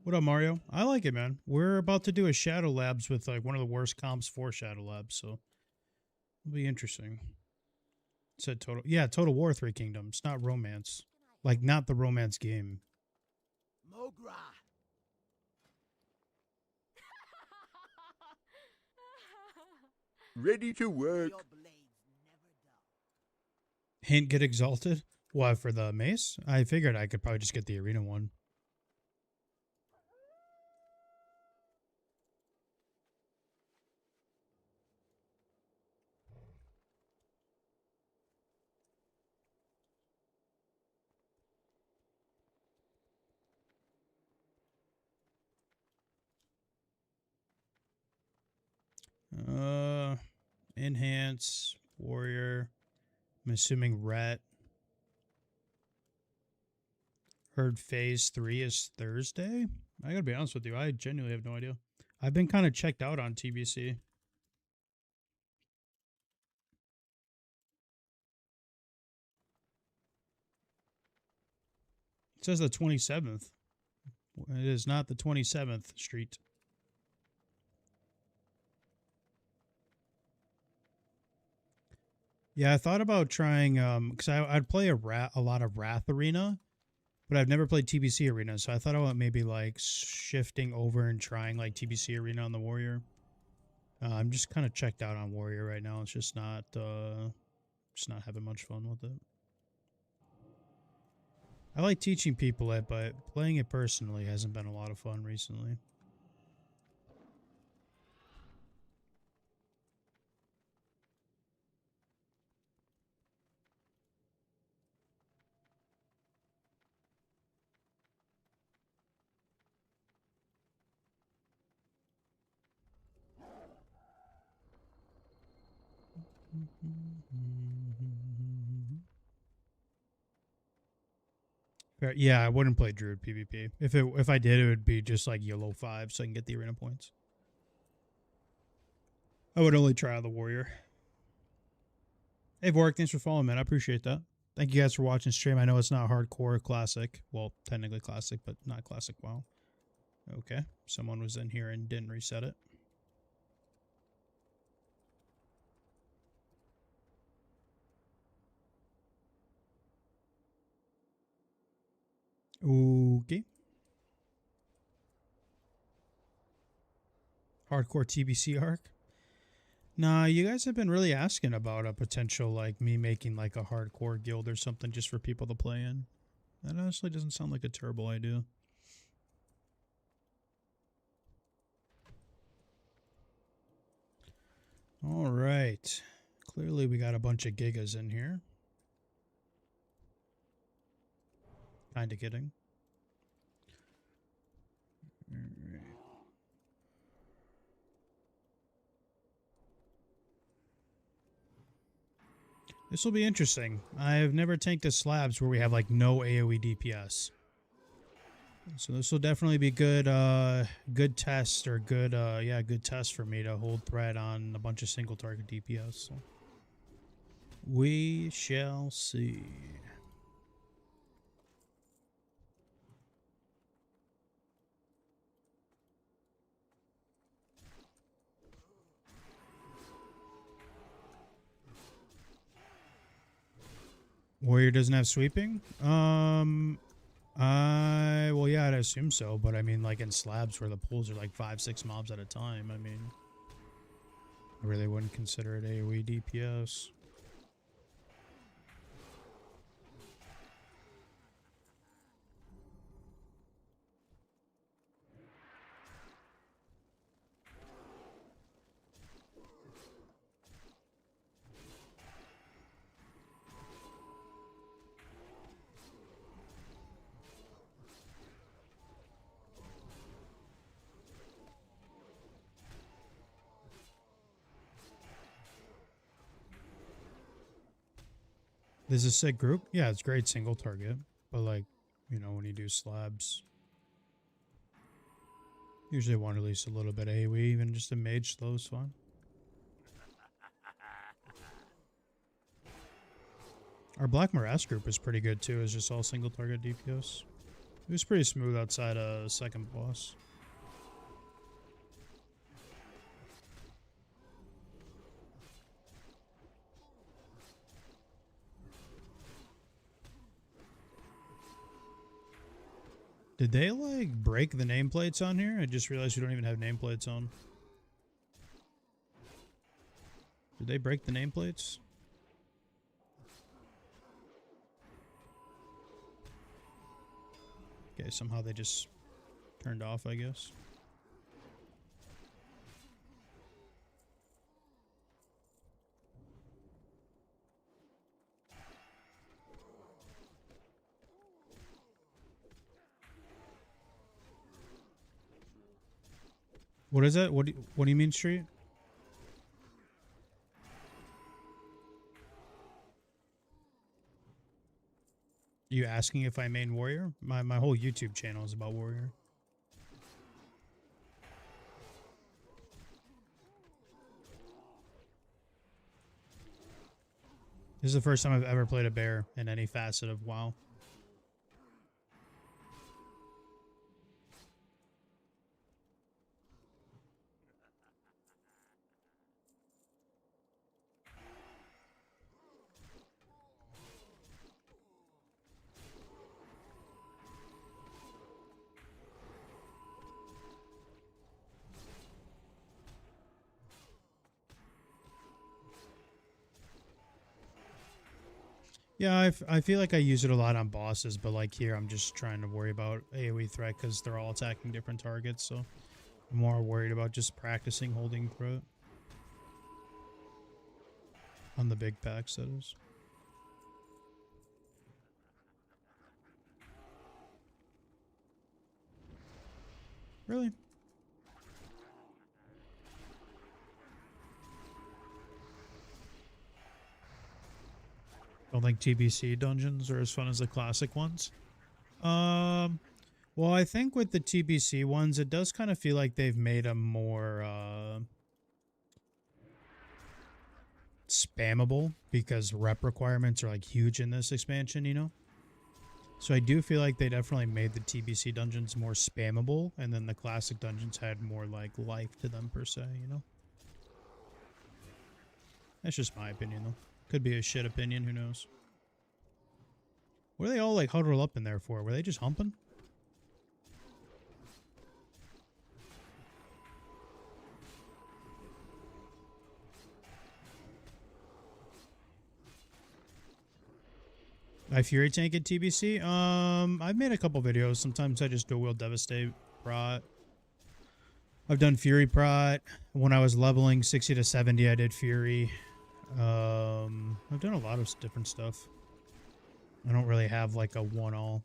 What up, Mario? I like it, man. We're about to do a Shadow Labs with like one of the worst comps for Shadow Labs, so it'll be interesting. It said total, yeah, Total War 3 Kingdoms, not romance, like not the romance game. Mogra! Ready to work. Your blades never dull. Hint, get exalted. What, for the mace? I figured I could probably just get the arena one. Enhance, warrior. I'm assuming ret. Heard phase 3 is Thursday? I gotta be honest with you, I genuinely have no idea. I've been kind of checked out on TBC. It says the 27th. It is not the 27th street. Yeah, I thought about trying because I'd play a lot of Wrath Arena, but I've never played TBC Arena, so I thought about maybe like shifting over and trying like TBC Arena on the Warrior. I'm just kind of checked out on warrior right now. It's just not having much fun with it. I like teaching people it, but playing it personally hasn't been a lot of fun recently. Yeah, I wouldn't play Druid PvP. If I did, it would be just like YOLO 5 so I can get the arena points. I would only try out the warrior. Hey Vork, thanks for following, man. I appreciate that. Thank you guys for watching stream. I know it's not hardcore classic. Well, technically classic, but not classic WoW. Okay, someone was in here and didn't reset it. Okay. Hardcore TBC arc. Nah, you guys have been really asking about a potential, like, me making, like, a hardcore guild or something just for people to play in. That honestly doesn't sound like a terrible idea. All right. Clearly we got a bunch of gigas in here. Kinda kidding. All right. This will be interesting. I've never tanked the slabs where we have like no AoE DPS. So this will definitely be good good test or good good test for me to hold threat on a bunch of single target DPS. So we shall see. Warrior doesn't have sweeping? Well, yeah, I'd assume so, but I mean, like in slabs where the pools are like 5-6 mobs at a time, I mean, I really wouldn't consider it AoE DPS. This is a sick group. Yeah, it's great single target, but like, you know, when you do slabs, usually want at least a little bit of AoE, even just a mage slow is fine. Our Black Morass group is pretty good too. It's just all single target DPS. It was pretty smooth outside a second boss. Did they like break the nameplates on here? I just realized we don't even have nameplates on. Did they break the nameplates? Okay, somehow they just turned off, I guess. What is that? What do you mean street? You asking if I main warrior? My whole YouTube channel is about warrior. This is the first time I've ever played a bear in any facet of WoW. Yeah, I feel like I use it a lot on bosses, but like here I'm just trying to worry about AoE threat because they're all attacking different targets, so I'm more worried about just practicing holding threat. On the big packs, that is. Really? Don't think TBC dungeons are as fun as the classic ones. Um, well, I think with the TBC ones, it does kind of feel like they've made them more spammable because rep requirements are like huge in this expansion, you know? So I do feel like they definitely made the TBC dungeons more spammable, and then the classic dungeons had more like life to them per se, you know? That's just my opinion though. Could be a shit opinion, who knows? What are they all like huddled up in there for? Were they just humping? My Fury tank at TBC? I've made a couple videos. Sometimes I just dual wield Devastate Prot. I've done Fury Prot. When I was leveling 60 to 70, I did Fury. I've done a lot of different stuff. I don't really have like a one-all.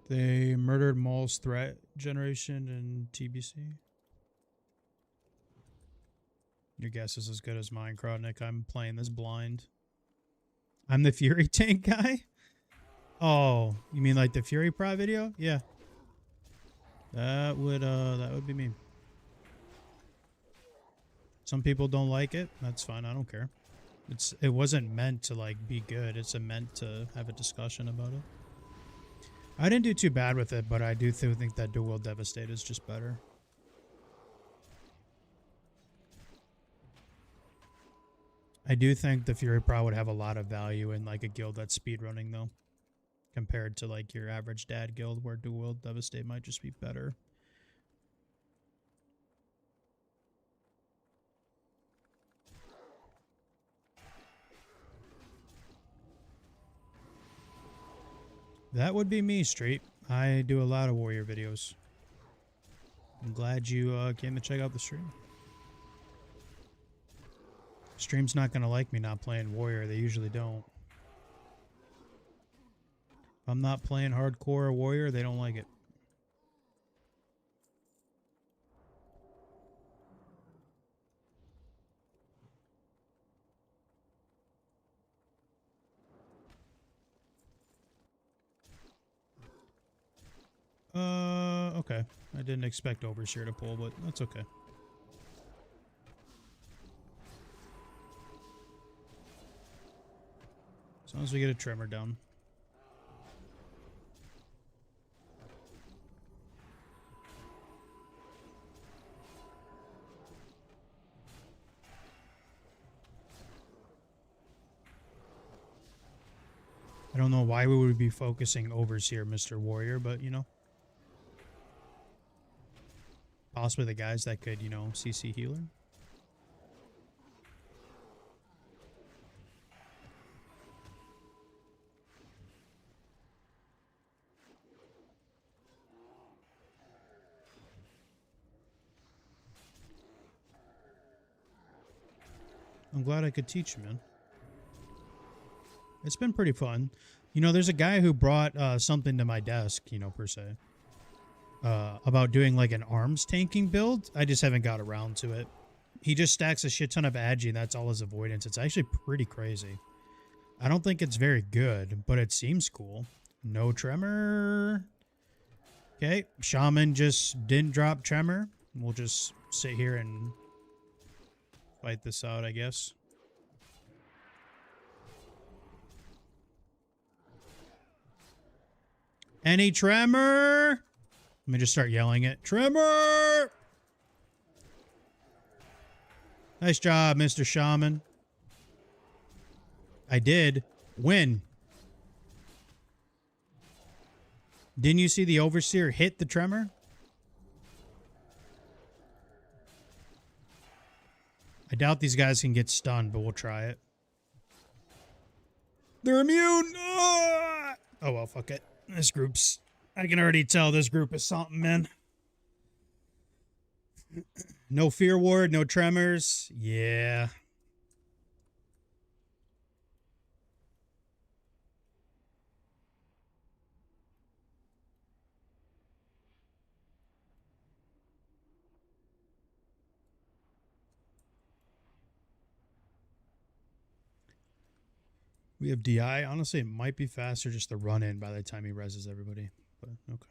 They murdered Maul's threat generation in TBC. Your guess is as good as mine, Krodnik. I'm playing this blind. I'm the Fury tank guy? Oh, you mean like the Fury Prot video? Yeah. That would be me. Some people don't like it. That's fine. I don't care. It wasn't meant to like be good. It's meant to have a discussion about it. I didn't do too bad with it, but I do think that dual wield Devastate is just better. I do think the Fury Pro would have a lot of value in like a guild that's speedrunning though, compared to like your average dad guild where dual wield Devastate might just be better. That would be me, Street. I do a lot of warrior videos. I'm glad you came to check out the stream. Stream's not going to like me not playing warrior. They usually don't. If I'm not playing hardcore or warrior, they don't like it. Okay. I didn't expect Overseer to pull, but that's okay. As long as we get a tremor down. I don't know why we would be focusing Overseer, Mr. Warrior, but, you know. Possibly the guys that could, you know, CC healer. I'm glad I could teach you, man. It's been pretty fun. You know, there's a guy who brought something to my desk, you know, per se. About doing like an arms tanking build. I just haven't got around to it. He just stacks a shit ton of agi and that's all his avoidance. It's actually pretty crazy. I don't think it's very good, but it seems cool. No tremor. Okay, Shaman just didn't drop tremor. We'll just sit here and fight this out, I guess. Any tremor? Let me just start yelling it. Tremor! Nice job, Mr. Shaman. I did. When? Didn't you see the Overseer hit the tremor? I doubt these guys can get stunned, but we'll try it. They're immune! Ah! Oh, well, fuck it. This group's... I can already tell this group is something, man. No fear ward, no tremors. Yeah. We have DI. Honestly, it might be faster just to run in by the time he reses everybody. But okay.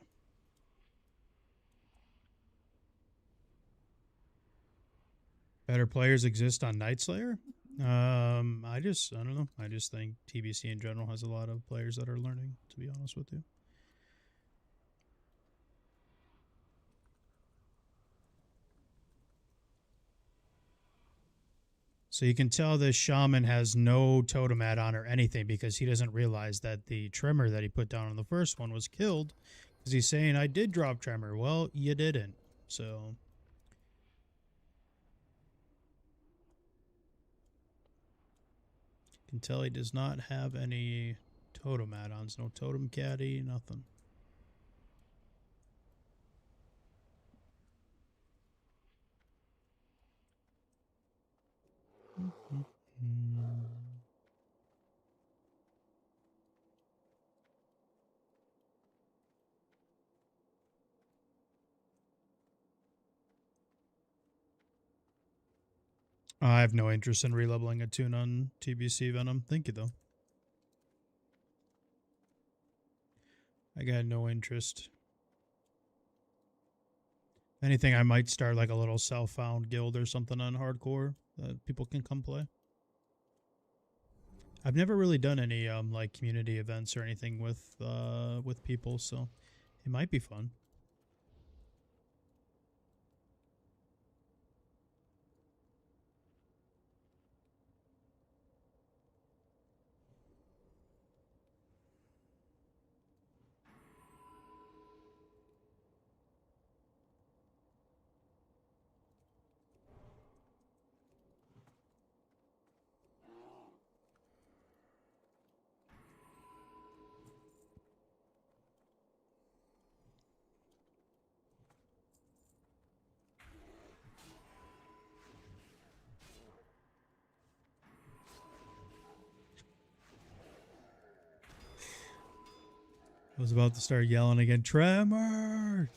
Better players exist on Night Slayer? I don't know. I just think TBC in general has a lot of players that are learning, to be honest with you. So you can tell this shaman has no totem add-on or anything because he doesn't realize that the tremor that he put down on the first one was killed because he's saying, I did drop tremor. Well, you didn't. So... you can tell he does not have any totem add-ons. No totem caddy, nothing. I have no interest in releveling a tune on TBC Venom. Thank you, though. I got no interest. Anything, I might start like a little self-found guild or something on hardcore that people can come play. I've never really done any like community events or anything with people, so it might be fun. I was about to start yelling again, Tremor!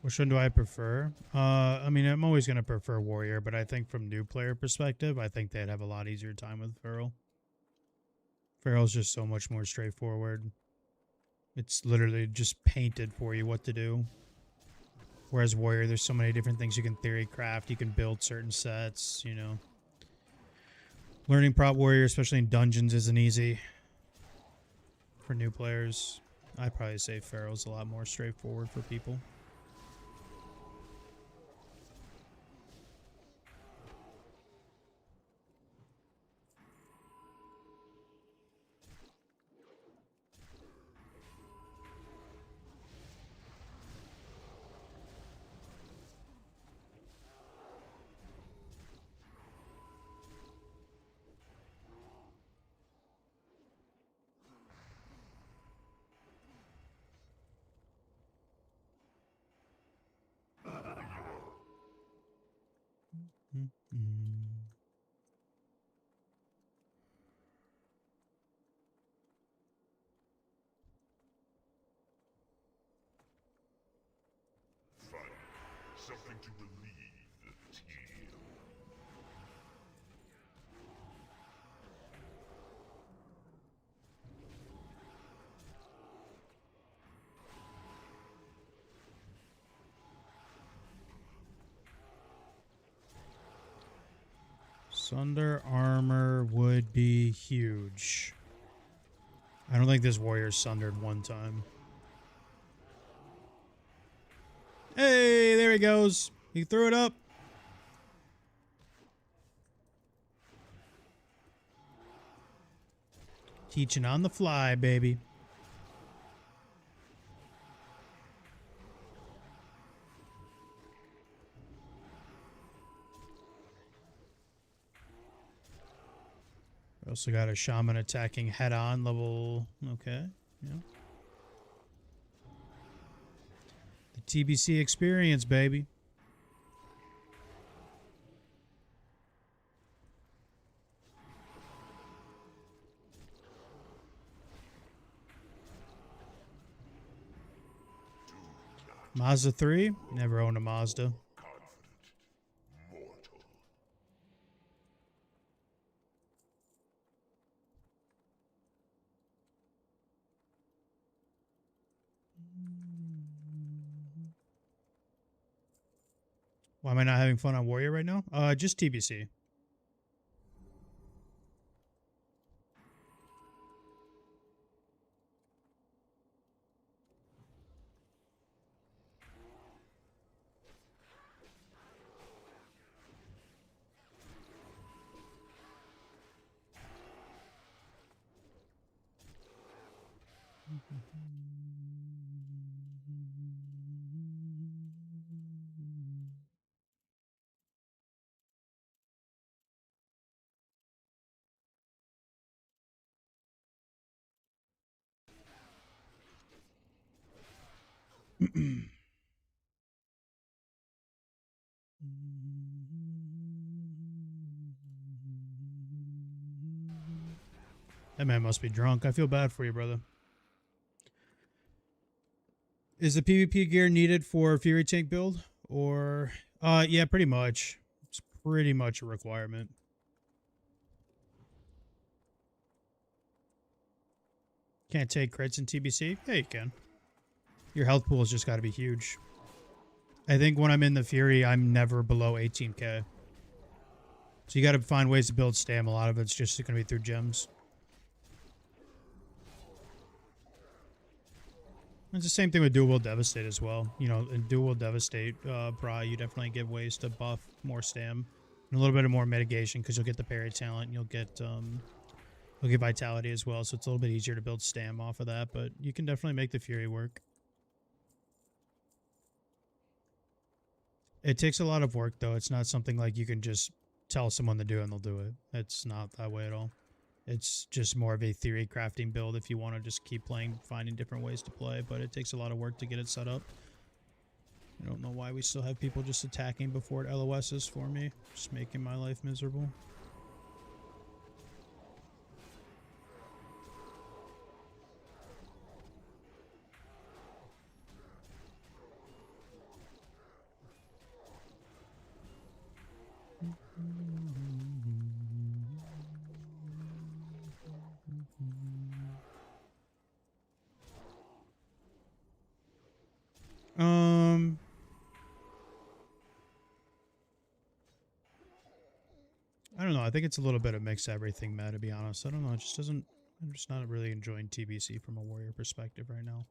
Which one do I prefer? I mean, I'm always going to prefer Warrior, but I think from new player perspective, I think they'd have a lot easier time with Feral. Feral's just so much more straightforward. It's literally just painted for you what to do. Whereas Warrior, there's so many different things you can theory craft. You can build certain sets, you know. Learning prop Warrior, especially in dungeons, isn't easy. For new players, I'd probably say Feral's a lot more straightforward for people. Something to relieve the tedium. Sunder armor would be huge. I don't think this warrior's sundered one time. Hey, there he goes. He threw it up. Teaching on the fly, baby. We also got a shaman attacking head on level. Okay. Yeah. The TBC experience, baby. Mazda 3? Never owned a Mazda. Confident. Mortal. Why am I not having fun on Warrior right now? Just TBC. That man must be drunk. I feel bad for you, brother. Is the PvP gear needed for Fury Tank build? Or, yeah, pretty much. It's pretty much a requirement. Can't take crits in TBC? Yeah, you can. Your health pool has just got to be huge. I think when I'm in the Fury, I'm never below 18k. So you got to find ways to build stam. A lot of it's just going to be through gems. It's the same thing with Dual Will Devastate as well. You know, in Dual Will Devastate, Bra, you definitely get ways to buff more stam. And a little bit of more mitigation because you'll get the parry talent. And you'll get Vitality as well. So it's a little bit easier to build stam off of that. But you can definitely make the Fury work. It takes a lot of work, though. It's not something like you can just tell someone to do and they'll do it. It's not that way at all. It's just more of a theory crafting build if you want to just keep playing, finding different ways to play, but it takes a lot of work to get it set up. I don't know why we still have people just attacking before it LOSs for me. Just making my life miserable. Um, I don't know. I think it's a little bit of mix everything, Matt, to be honest. I don't know. It just doesn't. I'm just not really enjoying TBC from a warrior perspective right now.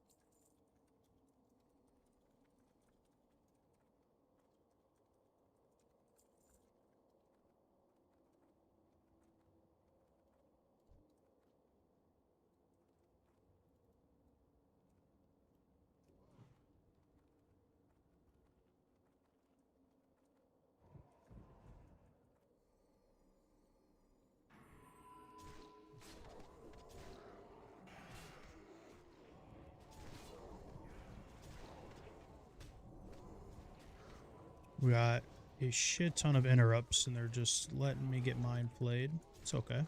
We got a shit ton of interrupts, and they're just letting me get mind flayed. It's okay.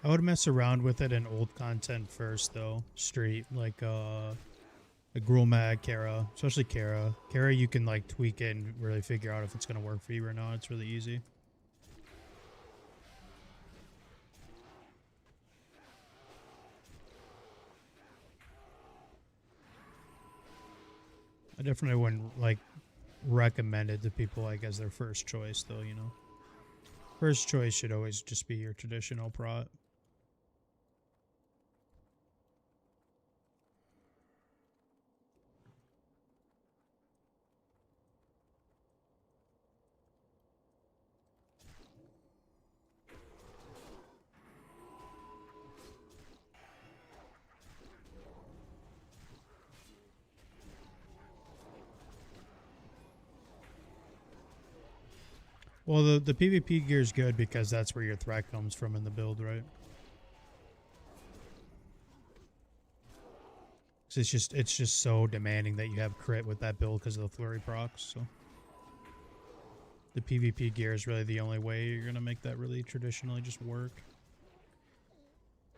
I would mess around with it in old content first, though. Street, like Gruul Mag, Kara, especially Kara. Kara, you can like tweak it and really figure out if it's gonna work for you or not. It's really easy. I definitely wouldn't like recommend it to people like as their first choice, though. You know, first choice should always just be your traditional prot. Well, the PvP gear is good because that's where your threat comes from in the build, right? 'Cause it's just so demanding that you have crit with that build because of the flurry procs. So the PvP gear is really the only way you're gonna make that really traditionally just work.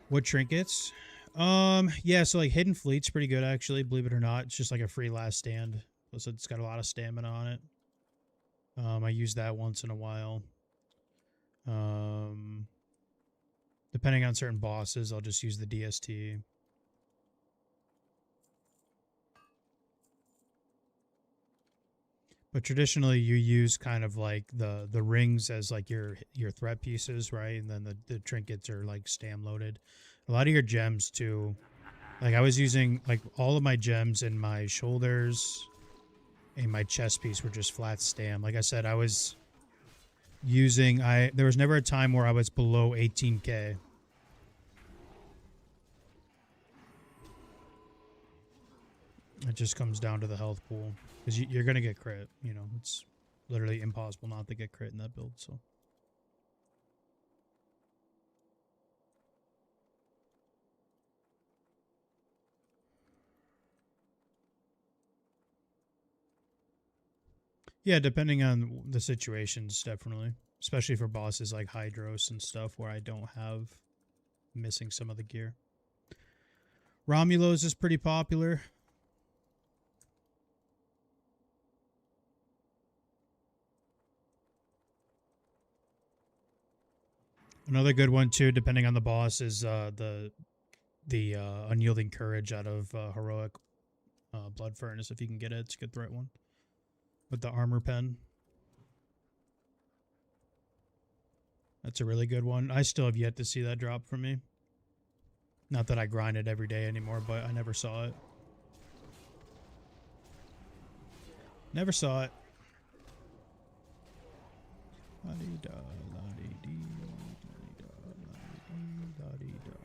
What trinkets? Yeah, so like Hidden Fleet's pretty good actually, believe it or not. It's just like a free last stand. Plus it's got a lot of stamina on it. I use that once in a while. Depending on certain bosses, I'll just use the DST. But traditionally, you use kind of like the rings as like your threat pieces, right? And then the trinkets are like stam loaded. A lot of your gems too. Like I was using like all of my gems in my shoulders and my chest piece were just flat stam. Like I said, I was using there was never a time where I was below 18k. It just comes down to the health pool because you're gonna get crit. You know, it's literally impossible not to get crit in that build. So. Yeah, depending on the situations, definitely. Especially for bosses like Hydros and stuff where I don't have missing some of the gear. Romulos is pretty popular. Another good one too, depending on the boss, is the Unyielding Courage out of Heroic Blood Furnace. If you can get it, it's a good threat one. With the armor pen. That's a really good one. I still have yet to see that drop from me. Not that I grind it every day anymore, but I never saw it. Never saw it. La-dee-da, la-dee-dee, la-dee-da, la-dee-dee, la-dee-da.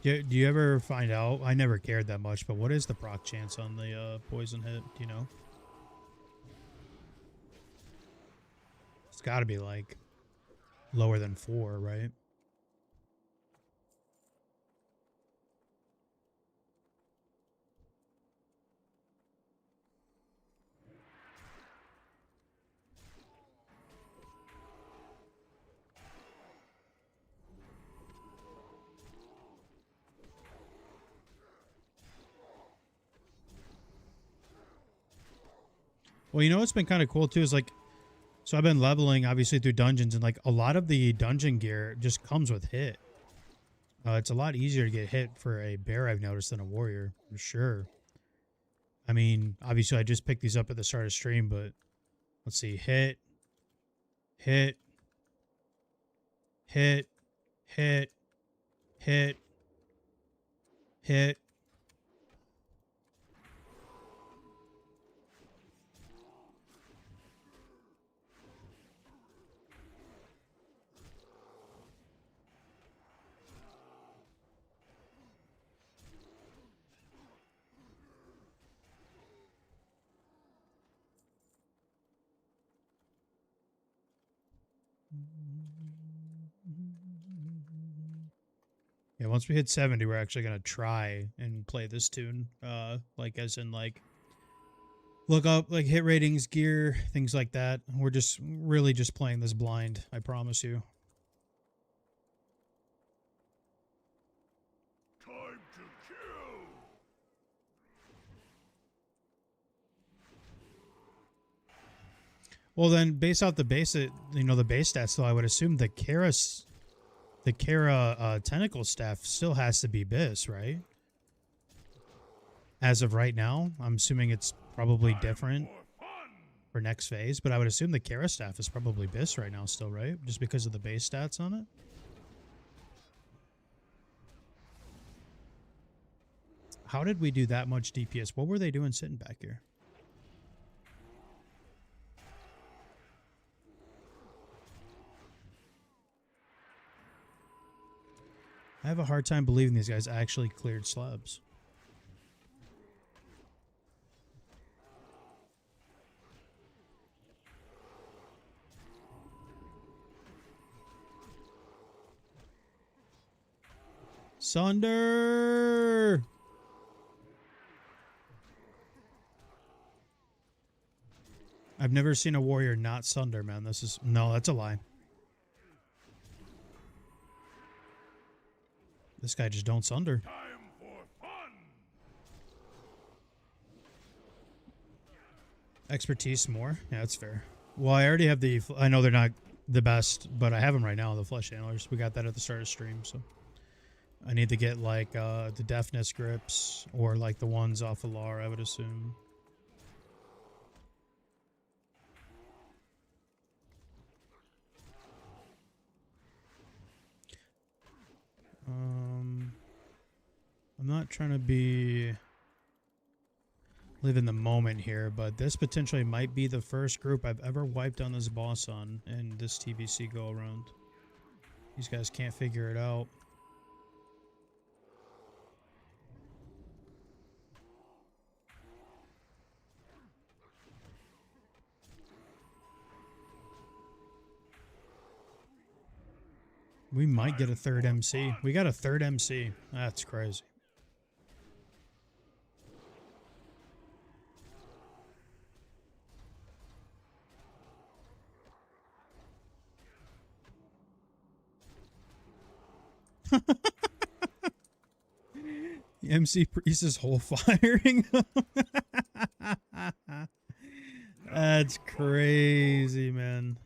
Do you ever find out? I never cared that much, but what is the proc chance on the poison hit? Do you know? It's got to be like lower than 4, right? Well, you know what's been kind of cool too is like, so I've been leveling obviously through dungeons, and like a lot of the dungeon gear just comes with hit. It's a lot easier to get hit for a bear, I've noticed, than a warrior, for sure. I mean, obviously I just picked these up at the start of stream, but let's see. Hit, hit, hit, hit, hit, hit. Yeah, once we hit 70, we're actually gonna try and play this tune. Like as in like look up like hit ratings, gear, things like that. We're just really just playing this blind, I promise you. Time to kill! Well then based off the base the base stats, though, I would assume the Kara tentacle staff still has to be Bis, right? As of right now, I'm assuming it's probably different for next phase, but I would assume the Kara staff is probably Bis right now still, right? Just because of the base stats on it. How did we do that much DPS? What were they doing sitting back here? I have a hard time believing these guys actually cleared slabs. Sunder! I've never seen a warrior not sunder, man. This is... No, that's a lie. This guy just don't sunder. Time for fun! Expertise more? Yeah, that's fair. Well, I already have the... I know they're not the best, but I have them right now, the flesh handlers. We got that at the start of stream, so... I need to get, like, the deafness grips, or, like, the ones off of Lar, I would assume. I'm not trying to be... live in the moment here, but this potentially might be the first group I've ever wiped on this boss on in this TBC go-around. These guys can't figure it out. We might get a third MC. We got a third MC. That's crazy. The MC Priest is whole firing. That's crazy, man.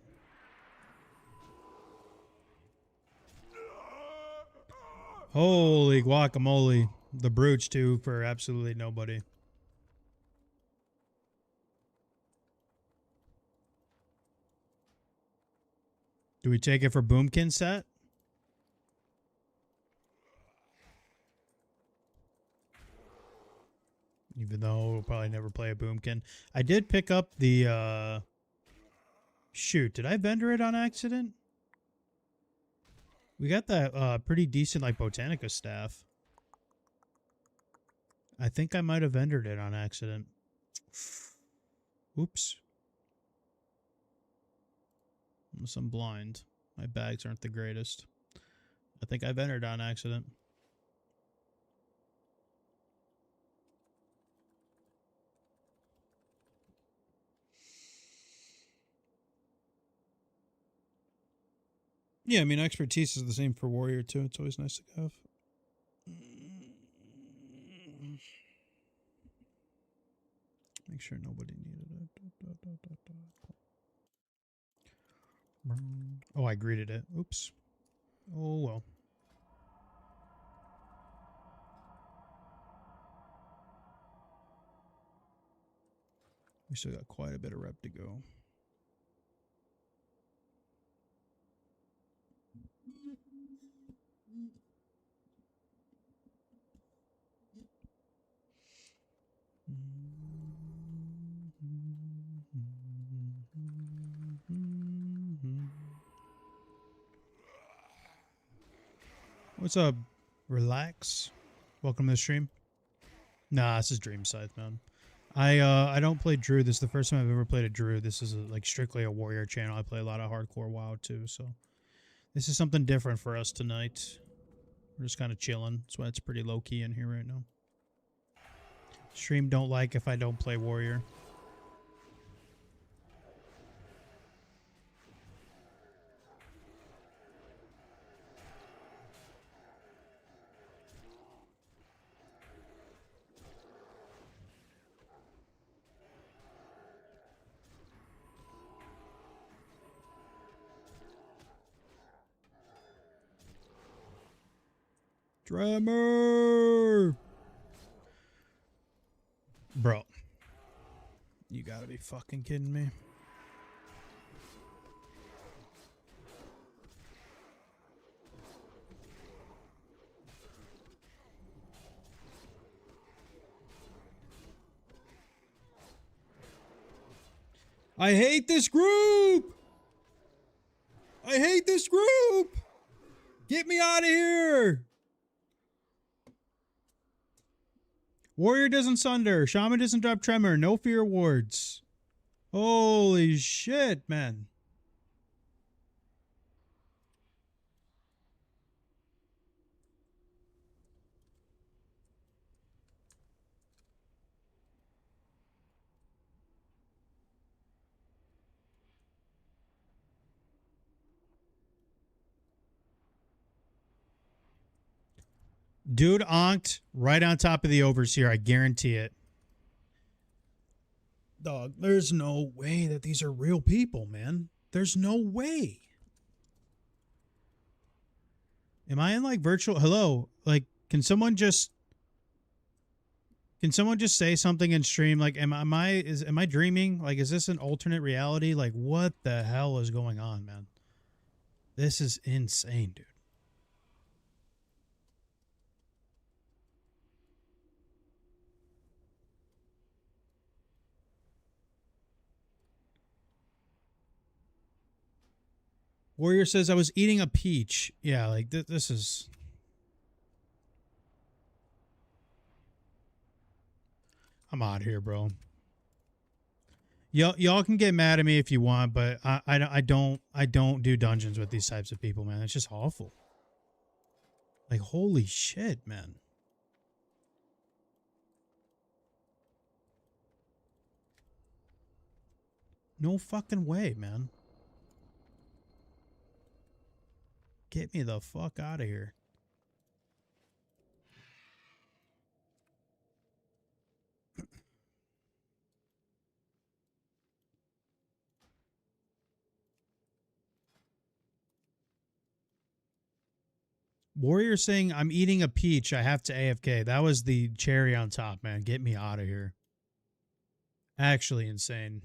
Holy guacamole. The brooch, too, for absolutely nobody. Do we take it for Boomkin set? Even though we'll probably never play a Boomkin. I did pick up the, shoot, did I vendor it on accident? We got that pretty decent, like, Botanica staff. I think I might have entered it on accident. Oops. Unless I'm blind. My bags aren't the greatest. I think I've entered on accident. Yeah, I mean, expertise is the same for warrior, too. It's always nice to have. Make sure nobody needed it. Oh, I greeted it. Oops. Oh, well. We still got quite a bit of rep to go. What's up? Relax. Welcome to the stream. Nah, this is Dream Scythe, man. I don't play Druid. This is the first time I've ever played a Druid. This is like strictly a warrior channel. I play a lot of hardcore WoW too, so this is something different for us tonight. We're just kind of chilling. That's why it's pretty low key in here right now. Stream don't like if I don't play warrior. Drummer! Bro. You gotta be fucking kidding me. I hate this group! I hate this group! Get me out of here! Warrior doesn't sunder. Shaman doesn't drop tremor. No fear wards. Holy shit, man. Dude onked right on top of the overseer. I guarantee it. Dog, there's no way that these are real people, man. There's no way. Am I in like virtual? Hello? Like, can someone just say something in stream? Like, am I dreaming? Like, is this an alternate reality? Like, what the hell is going on, man? This is insane, dude. Warrior says I was eating a peach. Yeah, like this is. I'm out here, bro. Y'all can get mad at me if you want, but I don't do dungeons with these types of people, man. It's just awful. Like, holy shit, man. No fucking way, man. Get me the fuck out of here. Warrior saying I'm eating a peach. I have to AFK. That was the cherry on top, man. Get me out of here. Actually insane.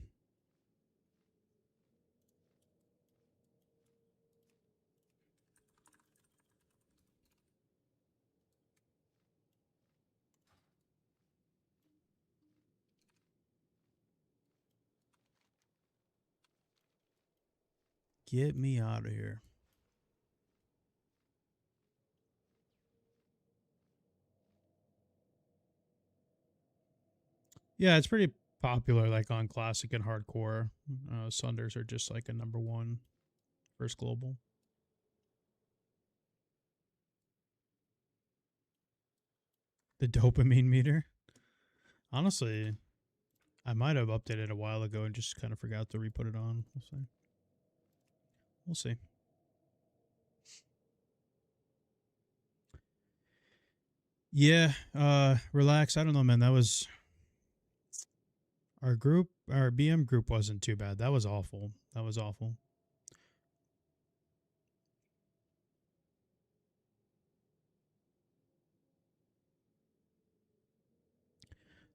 Get me out of here. Yeah, it's pretty popular, like on classic and hardcore. Sunders are just like a number one first global. The dopamine meter. Honestly, I might have updated a while ago and just kind of forgot to re-put it on. We'll see. We'll see. Yeah, relax. I don't know, man. That was our group. Our BM group wasn't too bad. That was awful. That was awful.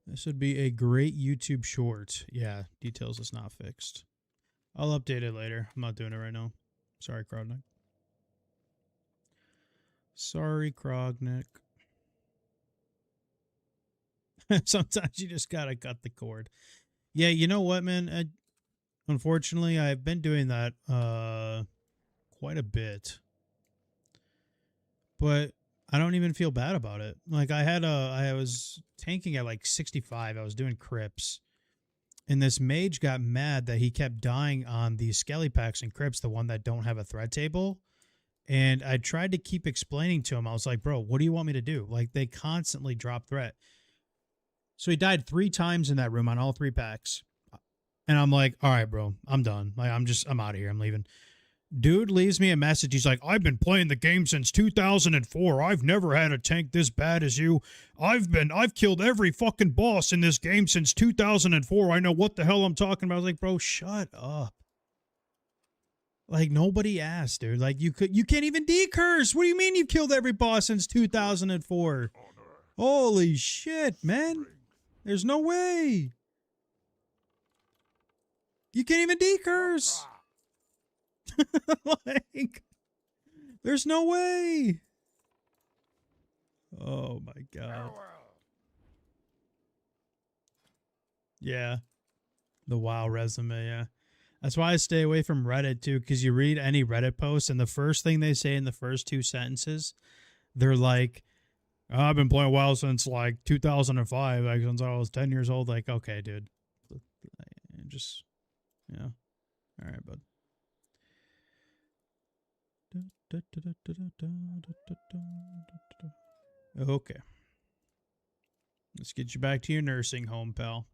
This would be a great YouTube short. Yeah, details is not fixed. I'll update it later. I'm not doing it right now. Sorry, Krognick. Sorry, Krognick. Sometimes you just gotta cut the cord. Yeah, you know what, man? Unfortunately, I've been doing that quite a bit, but I don't even feel bad about it. Like I was tanking at like 65. I was doing crypts, and this mage got mad that he kept dying on the skelly packs and crypts, the one that don't have a threat table. And I tried to keep explaining to him. I was like, bro, what do you want me to do? Like, they constantly drop threat. So he died 3 times in that room on all 3 packs. And I'm like, all right, bro, I'm done. Like, I'm out of here. I'm leaving. Dude leaves me a message. He's like, I've been playing the game since 2004. I've never had a tank this bad as you. I've killed every fucking boss in this game since 2004. I know what the hell I'm talking about. I was like, bro, shut up. Like, nobody asked, dude. Like, you can't even decurse. What do you mean you've killed every boss since 2004? Holy shit, man. There's no way. You can't even decurse. Like, there's no way. Oh my god. Yeah. The WoW resume, yeah. That's why I stay away from Reddit too, because you read any Reddit post and the first thing they say in the first 2 sentences, they're like, oh, I've been playing WoW since like 2005, like since I was 10 years old. Like, okay, dude. Just, yeah. All right, bud. Okay. Let's get you back to your nursing home, pal.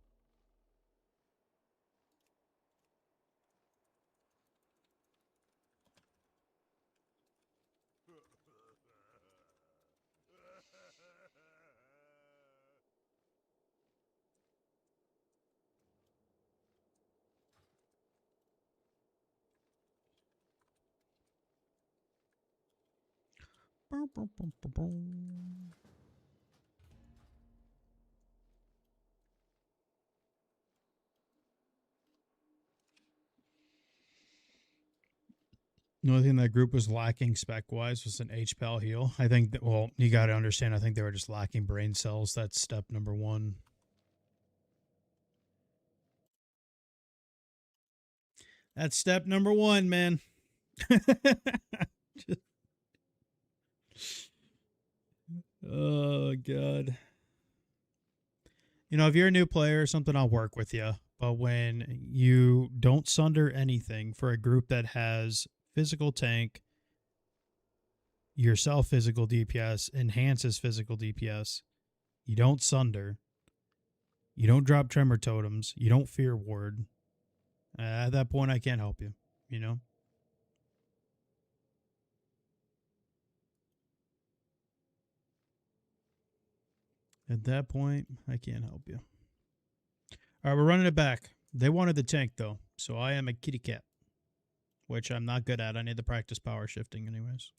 The only thing that group was lacking spec-wise was an HPAL heal. I think that, well, you got to understand, I think they were just lacking brain cells. That's step number 1. That's step number 1, man. Oh, God. You know, if you're a new player or something, I'll work with you. But when you don't sunder anything for a group that has physical tank, yourself physical DPS, enhances physical DPS, you don't sunder, you don't drop tremor totems, you don't fear ward, at that point I can't help you, you know? At that point, I can't help you. All right, we're running it back. They wanted the tank, though, so I am a kitty cat, which I'm not good at. I need to practice power shifting anyways.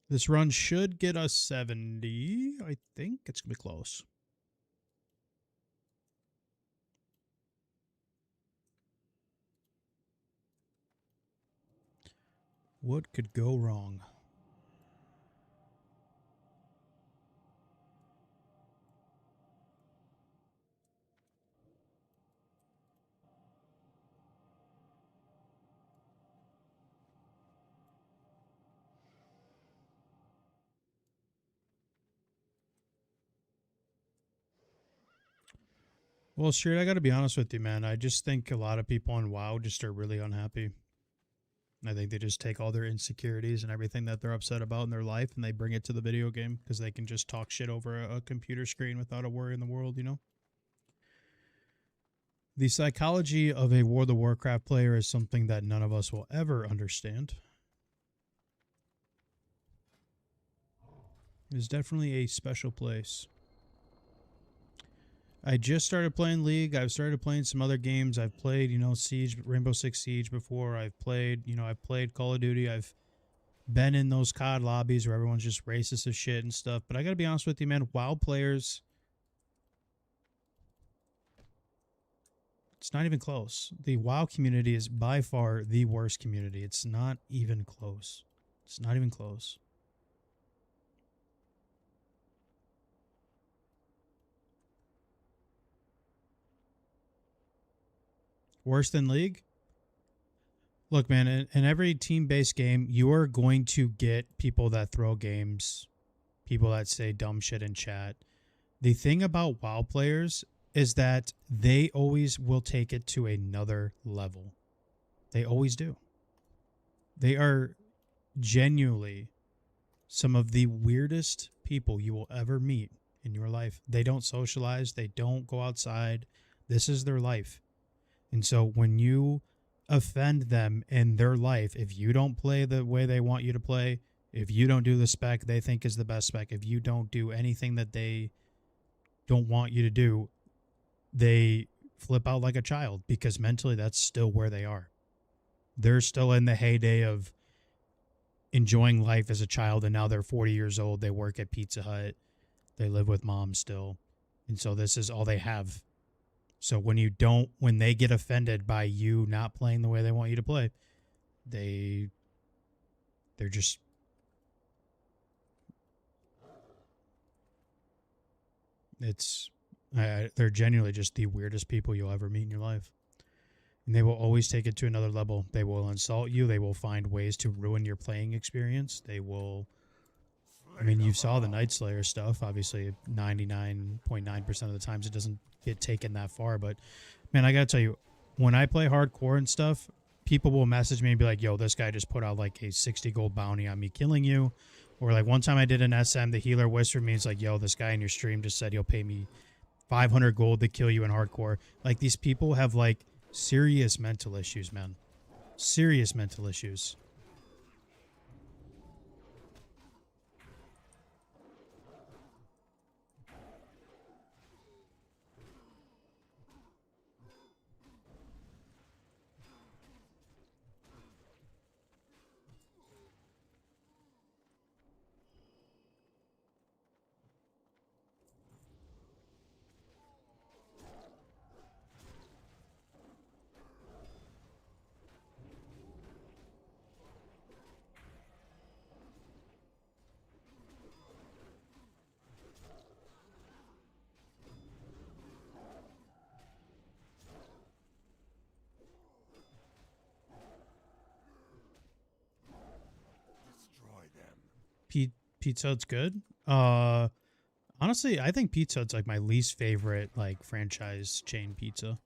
This run should get us 70. I think it's going to be close. What could go wrong? Well, straight, I got to be honest with you, man. I just think a lot of people on WoW just are really unhappy. I think they just take all their insecurities and everything that they're upset about in their life and they bring it to the video game because they can just talk shit over a computer screen without a worry in the world, you know? The psychology of a World of Warcraft player is something that none of us will ever understand. It is definitely a special place. I just started playing League. I've started playing some other games. I've played, you know, Siege, Rainbow Six Siege before. I've played Call of Duty. I've been in those COD lobbies where everyone's just racist as shit and stuff. But I gotta be honest with you, man. WoW players, it's not even close. The WoW community is by far the worst community. It's not even close. It's not even close. Worse than League? Look, man, in every team-based game, you are going to get people that throw games, people that say dumb shit in chat. The thing about WoW players is that they always will take it to another level. They always do. They are genuinely some of the weirdest people you will ever meet in your life. They don't socialize. They don't go outside. This is their life. And so when you offend them in their life, if you don't play the way they want you to play, if you don't do the spec they think is the best spec, if you don't do anything that they don't want you to do, they flip out like a child because mentally that's still where they are. They're still in the heyday of enjoying life as a child, and now they're 40 years old. They work at Pizza Hut. They live with mom still. And so this is all they have. So when they get offended by you not playing the way they want you to play, they're just they're genuinely just the weirdest people you'll ever meet in your life. And they will always take it to another level. They will insult you. They will find ways to ruin your playing experience. They will, I mean, you saw the Night Slayer stuff. Obviously, 99.9% of the times it doesn't get taken that far. But, man, I got to tell you, when I play hardcore and stuff, people will message me and be like, yo, this guy just put out like a 60 gold bounty on me killing you. Or like one time I did an SM, the healer whispered me, he's like, yo, this guy in your stream just said he'll pay me 500 gold to kill you in hardcore. Like, these people have like serious mental issues, man. Serious mental issues. Pizza Hut's good. Honestly, I think Pizza Hut's like my least favorite like franchise chain pizza.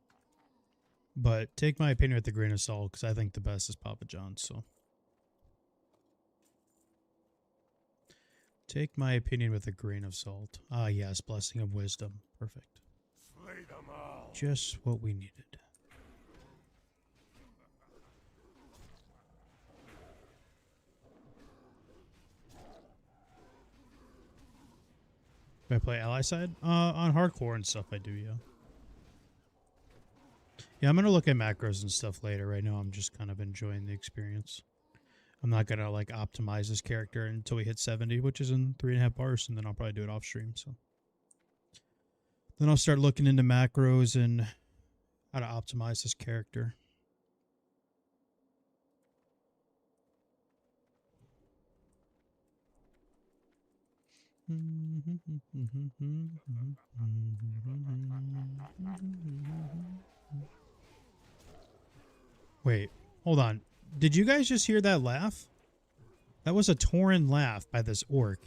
But take my opinion with a grain of salt because I think the best is Papa John's. So take my opinion with a grain of salt. Ah, yes, blessing of wisdom. Perfect. Slay them all. Just what we needed. Do I play ally side? On hardcore and stuff I do, yeah. Yeah, I'm going to look at macros and stuff later. Right now I'm just kind of enjoying the experience. I'm not going to like optimize this character until we hit 70, which is in 3.5 bars, and then I'll probably do it off stream. So then I'll start looking into macros and how to optimize this character. Wait, hold on. Did you guys just hear that laugh? That was a Tauren laugh by this orc.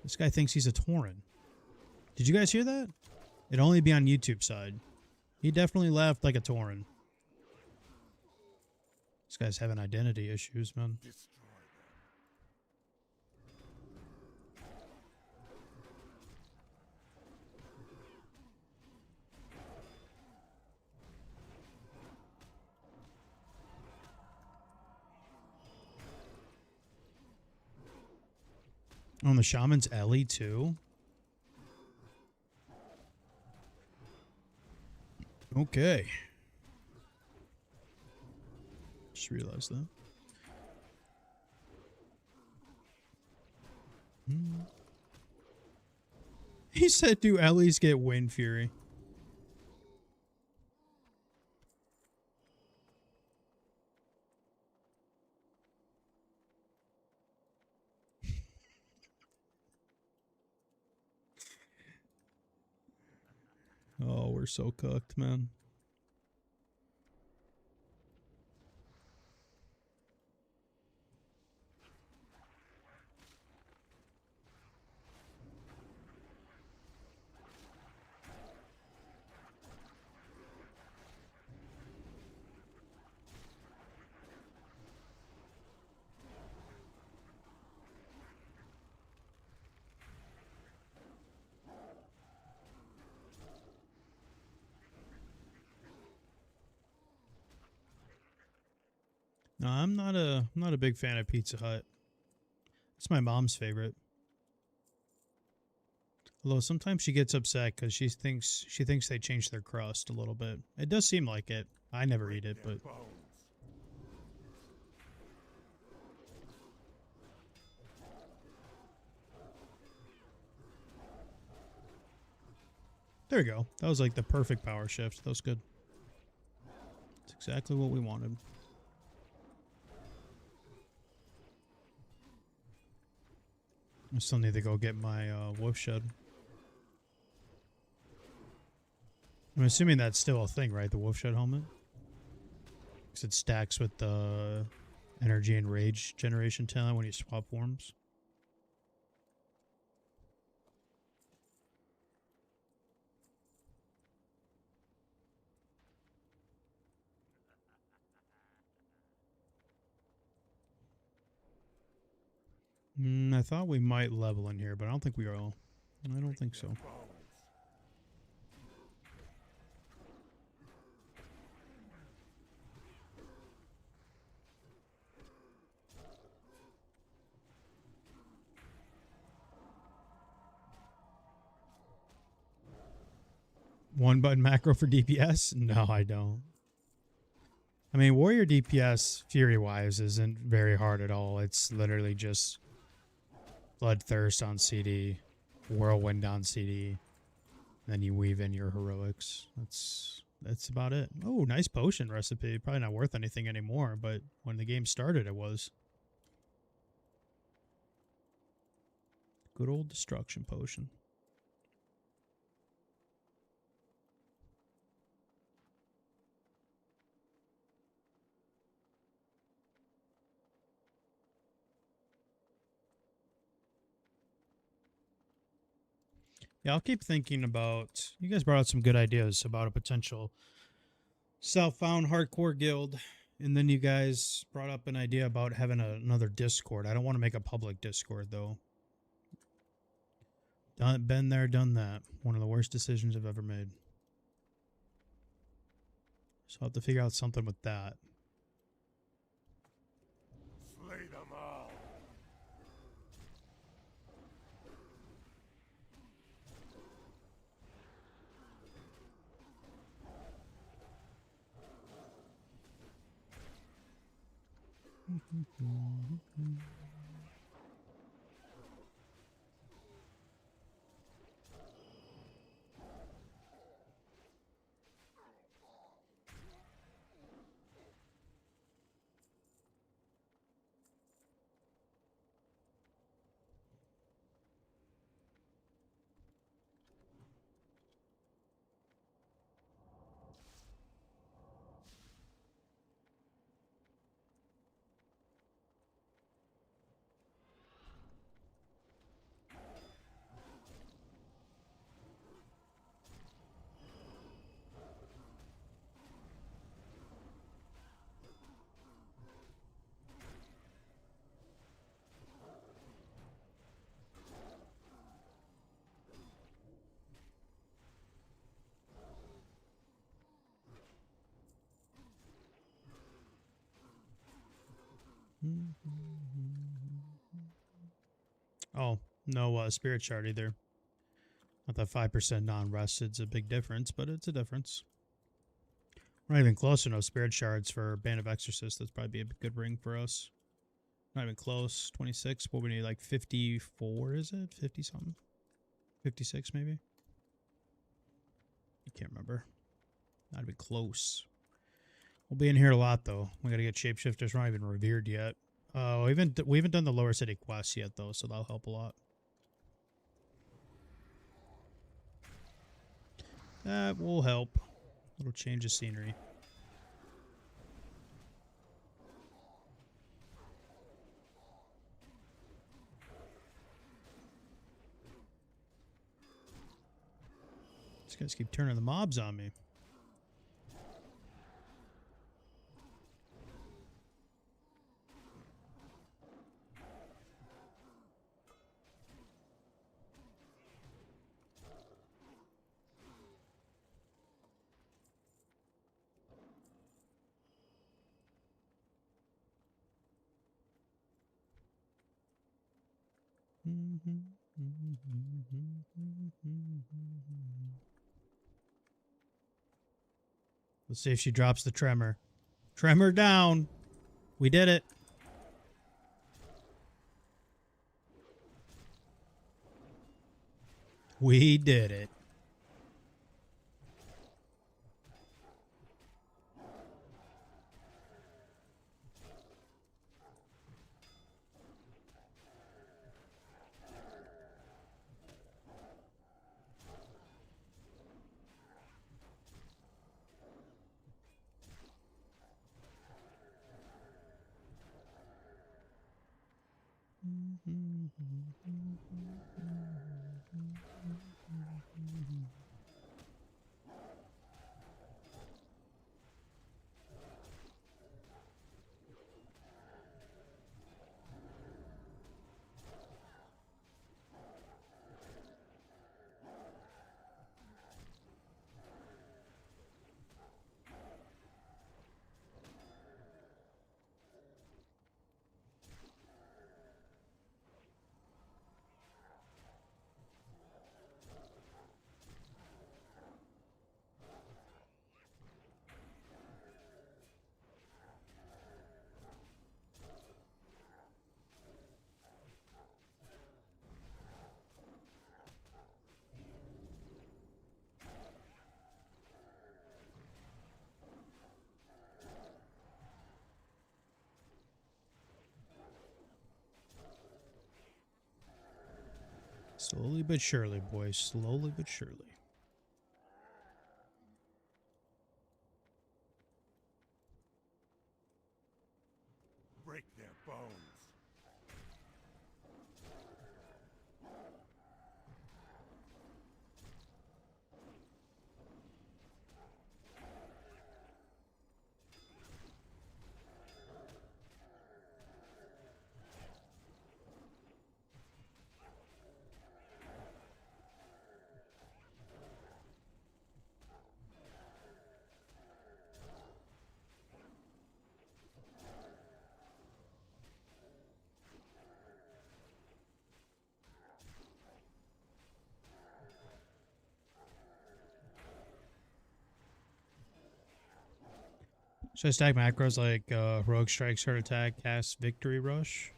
This guy thinks he's a Tauren. Did you guys hear that? It'd only be on YouTube side. He definitely laughed like a Tauren. This guy's having identity issues, man. On the Shaman's Ellie too? Okay. Just realized that. He said, do Ellies get Wind Fury? Oh, we're so cooked, man. No, I'm not a big fan of Pizza Hut. It's my mom's favorite. Although sometimes she gets upset because she thinks they changed their crust a little bit. It does seem like it. I never eat it, but there you go. That was like the perfect power shift. That was good. It's exactly what we wanted. I still need to go get my wolf shed. I'm assuming that's still a thing, right? The wolf shed helmet? Because it stacks with the energy and rage generation talent when you swap forms. I thought we might level in here, but I don't think we are. I don't think so. One button macro for DPS? No, I don't. I mean, warrior DPS, fury-wise, isn't very hard at all. It's literally just Bloodthirst on CD, Whirlwind on CD, then you weave in your heroics. That's about it. Oh, nice potion recipe. Probably not worth anything anymore, but when the game started, it was. Good old destruction potion. Yeah, I'll keep thinking about... You guys brought out some good ideas about a potential self-found hardcore guild. And then you guys brought up an idea about having another Discord. I don't want to make a public Discord, though. Been there, done that. One of the worst decisions I've ever made. So I'll have to figure out something with that. Slay them all. Oh, no Spirit Shard either. Not that 5% non-rusted's a big difference, but it's a difference. We're not even close to no Spirit Shards for Band of Exorcists. That's probably be a good ring for us. Not even close. 26. What we need, like 54, is it? 50 something? 56 maybe? I can't remember. Not even close. We'll be in here a lot though. We gotta get shapeshifters. We're not even revered yet. We haven't done the lower city quests yet though, so that'll help a lot. That will help. Little change of scenery. These guys keep turning the mobs on me. Let's see if she drops the tremor. Tremor down. We did it. We did it. Slowly but surely, boys. Slowly but surely. Break their bones. Should I stack macros like Rogue Strike, Start Attack, Cast, Victory Rush?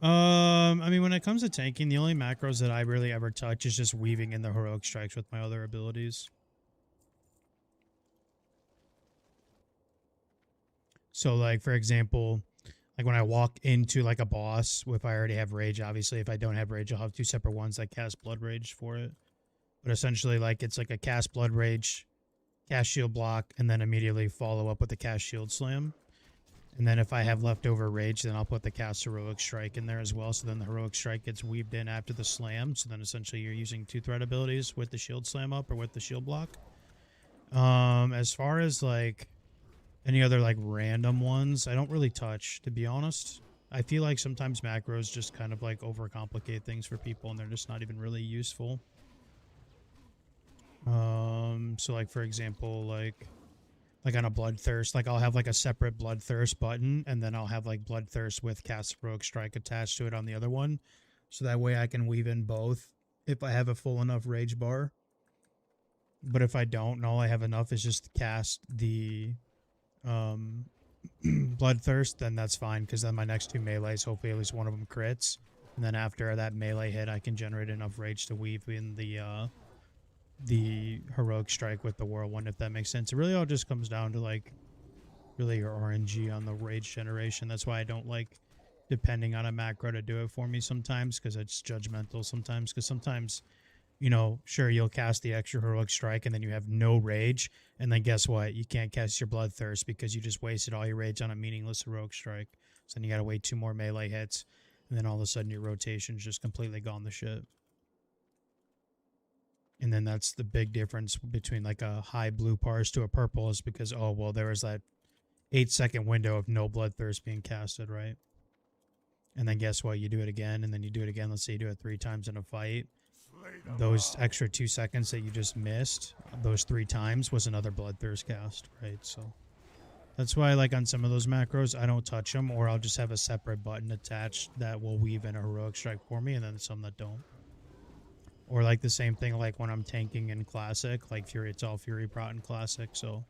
I mean, when it comes to tanking, the only macros that I really ever touch is just weaving in the heroic strikes with my other abilities. So, like, for example, like when I walk into like a boss, if I already have rage, obviously, if I don't have rage, I'll have two separate ones that cast blood rage for it. But essentially, like, it's like a cast blood rage, cast shield block, and then immediately follow up with the cast shield slam. And then if I have leftover rage, then I'll put the cast heroic strike in there as well. So then the heroic strike gets weaved in after the slam. So then essentially you're using two threat abilities with the shield slam up or with the shield block. As far as like any other like random ones, I don't really touch, to be honest. I feel like sometimes macros just kind of like overcomplicate things for people and they're just not even really useful. So like for example, like on a Bloodthirst, like I'll have like a separate Bloodthirst button, and then I'll have like Bloodthirst with Cast Rogue Strike attached to it on the other one. so that way I can weave in both if I have a full enough rage bar. But if I don't, and all I have enough is just to cast the Bloodthirst, then that's fine, because then my next two melees, hopefully at least one of them crits. And then after that melee hit, I can generate enough rage to weave in the heroic strike with the whirlwind, if that makes sense. It really all just comes down to like really your RNG on the rage generation. That's why I don't like depending on a macro to do it for me sometimes, because it's judgmental sometimes. Because sometimes, you know, sure, you'll cast the extra heroic strike and then you have no rage, and then guess what? You can't cast your Bloodthirst because you just wasted all your rage on a meaningless heroic strike. So then you gotta wait 2 more melee hits, and then all of a sudden your rotation's just completely gone to shit. And then that's the big difference between like a high blue parse to a purple, is because, oh, well, there was that 8-second window of no Bloodthirst being casted, right? And then guess what? You do it again, and then you do it again. Let's say you do it 3 times in a fight. Those extra 2 seconds that you just missed, those 3 times, was another Bloodthirst cast, right? So that's why, like, on some of those macros, I don't touch them, or I'll just have a separate button attached that will weave in a heroic strike for me, and then some that don't. Or like the same thing, like when I'm tanking in Classic, like Fury, it's all Fury Prot in Classic, so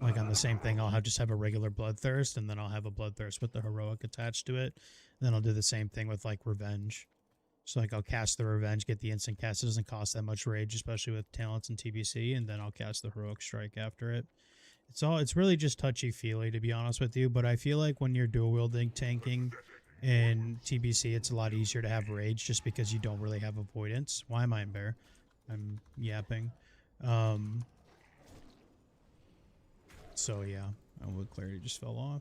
like on the same thing, I'll just have a regular Bloodthirst, and then I'll have a Bloodthirst with the heroic attached to it. And then I'll do the same thing with like Revenge. So like I'll cast the Revenge, get the instant cast. It doesn't cost that much rage, especially with talents and TBC, and then I'll cast the heroic strike after it. It's really just touchy-feely, to be honest with you, but I feel like when you're dual-wielding tanking in TBC, it's a lot easier to have rage just because you don't really have avoidance. Why am I in bear? I'm yapping. So yeah, oh, clarity just fell off.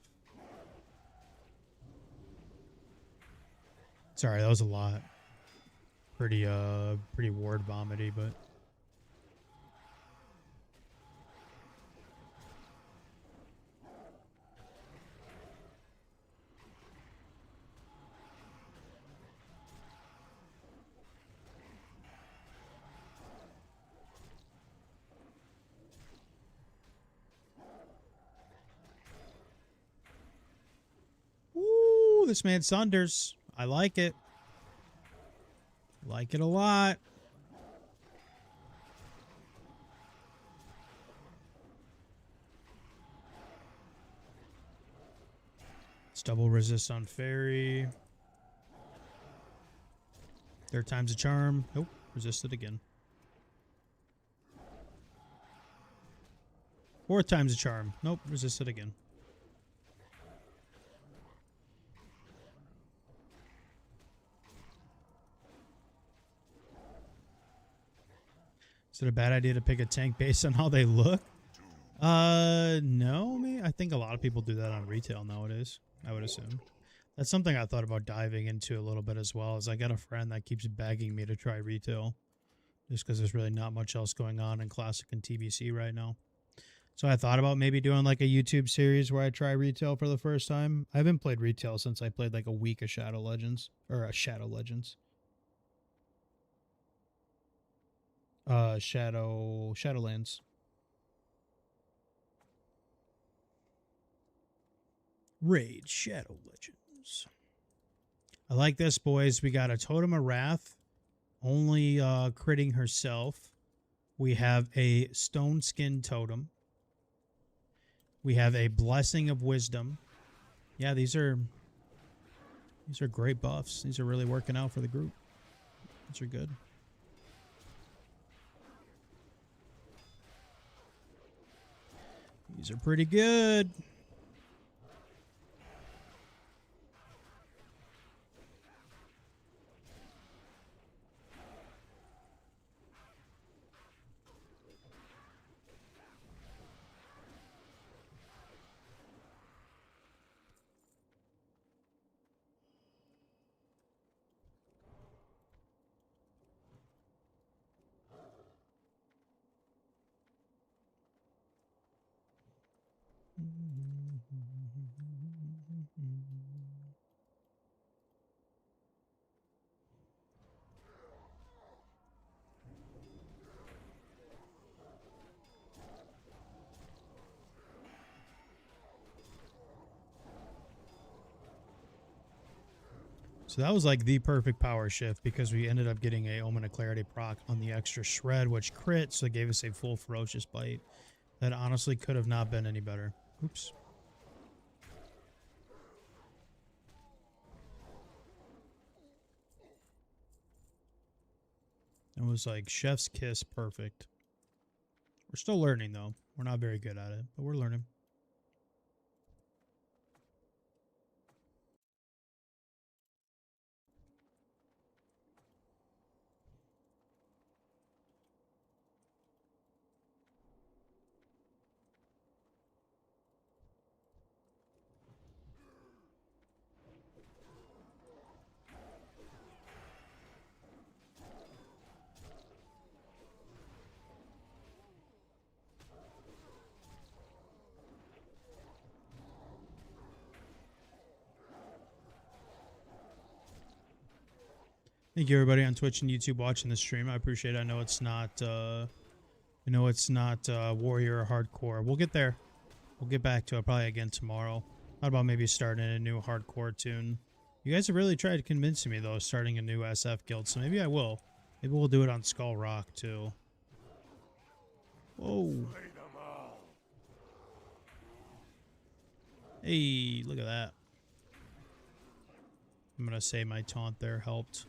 Sorry, that was a lot. Pretty ward vomity, but ooh, this man Saunders. I like it. Like it a lot. It's double resist on fairy. 3rd time's a charm. Nope, resisted again. 4th time's a charm. Nope, resisted again. Is it a bad idea to pick a tank based on how they look? No, I think a lot of people do that on retail nowadays, I would assume. That's something I thought about diving into a little bit as well, is I got a friend that keeps begging me to try retail, just because there's really not much else going on in Classic and TBC right now. So I thought about maybe doing like a YouTube series where I try retail for the first time. I haven't played retail since I played like a week of Shadow Legends, or a Shadow Legends. Shadowlands. Raid Shadow Legends. I like this, boys. We got a Totem of Wrath, only critting herself. We have a Stone Skin Totem. We have a Blessing of Wisdom. Yeah, these are great buffs. These are really working out for the group. These are good. These are pretty good. So that was like the perfect power shift because we ended up getting a Omen of Clarity proc on the extra shred, which crit, so it gave us a full ferocious bite. That honestly could have not been any better. Oops. It was like chef's kiss perfect. We're still learning though. We're not very good at it, but we're learning. Thank you everybody on Twitch and YouTube watching the stream. I appreciate it. I know it's not warrior or hardcore. We'll get there. We'll get back to it probably again tomorrow. Thought about maybe starting a new hardcore tune. You guys have really tried convincing me though, starting a new SF guild, so maybe I will. Maybe we'll do it on Skull Rock too. Whoa. Hey, look at that. I'm gonna say my taunt there helped.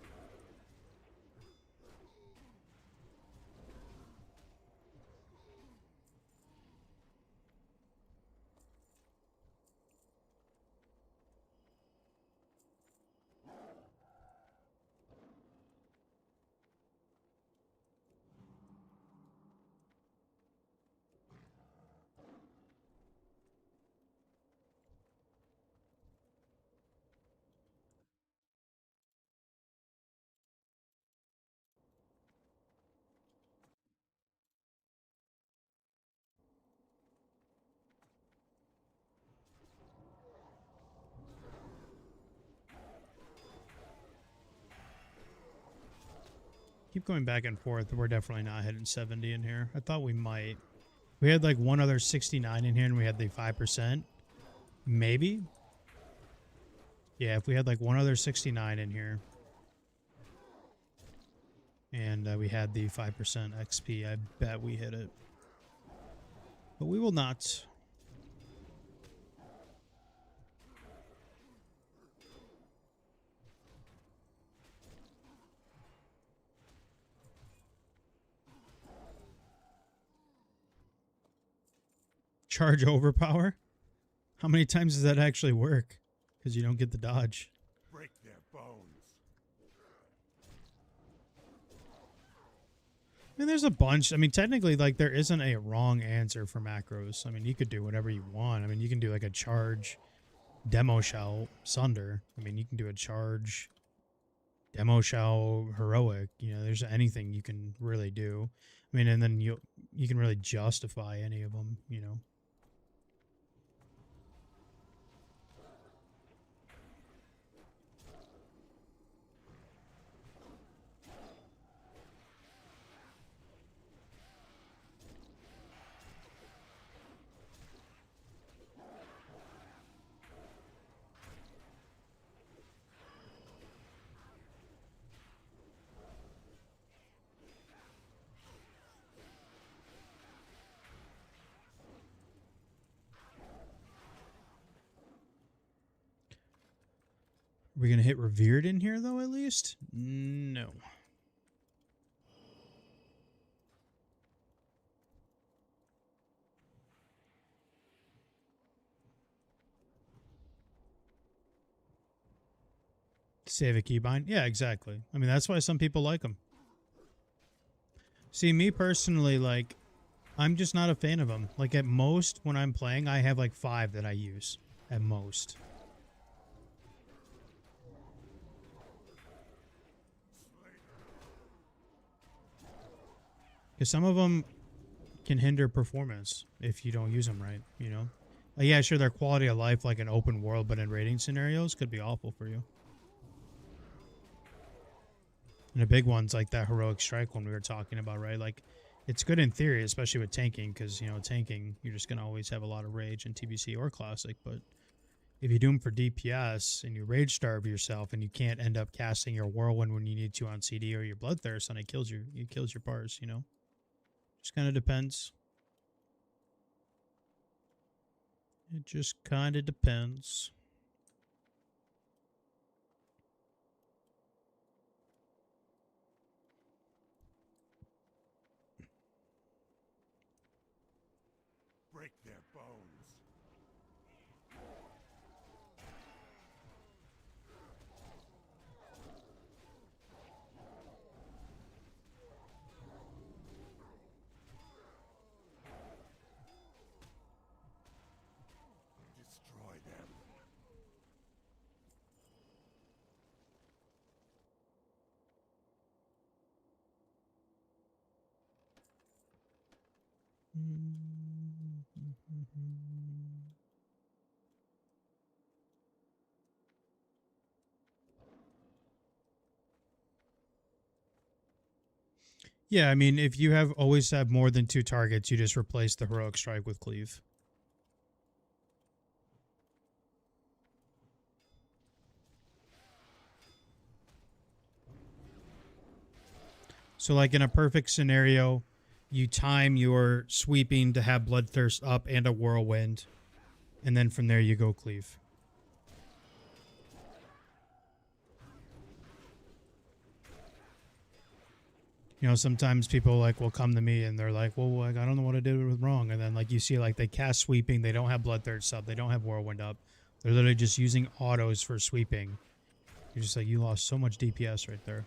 Keep going back and forth. We're definitely not hitting 70 in here. I thought we might. We had like one other 69 in here and we had the 5%. Maybe? Yeah, if we had like one other 69 in here. And we had the 5% XP, I bet we hit it. But we will not. Charge overpower? How many times does that actually work? Because you don't get the dodge. Break their bones. I mean, there's a bunch. I mean, technically, like, there isn't a wrong answer for macros. I mean, you could do whatever you want. I mean, you can do, like, a charge demo shell sunder. I mean, you can do a charge demo shell heroic. You know, there's anything you can really do. I mean, and then you can really justify any of them, you know. Are we going to hit revered in here, though, at least? No. Save a keybind? Yeah, exactly. I mean, that's why some people like them. See, me personally, like, I'm just not a fan of them. Like, at most, when I'm playing, I have, like, 5 that I use. At most. Because some of them can hinder performance if you don't use them right, you know? Like, yeah, sure, their quality of life, like an open world, but in raiding scenarios, could be awful for you. And the big ones, like that heroic strike one we were talking about, right? Like, it's good in theory, especially with tanking, because, you know, tanking, you're just going to always have a lot of rage in TBC or Classic, but If you do them for DPS and you rage starve yourself and you can't end up casting your whirlwind when you need to on CD or your bloodthirst, and it kills your bars, you know? Just kind of depends. It just kind of depends. Break their bones. Destroy them. Yeah, I mean, if you always have more than 2 targets, you just replace the heroic strike with cleave. So like in a perfect scenario, you time your sweeping to have bloodthirst up and a whirlwind, and then from there you go cleave. You know, sometimes people like will come to me and they're like, well, like, I don't know what I did wrong. And then like you see like they cast sweeping, they don't have bloodthirst up, they don't have whirlwind up. They're literally just using autos for sweeping. You're just like, you lost so much DPS right there.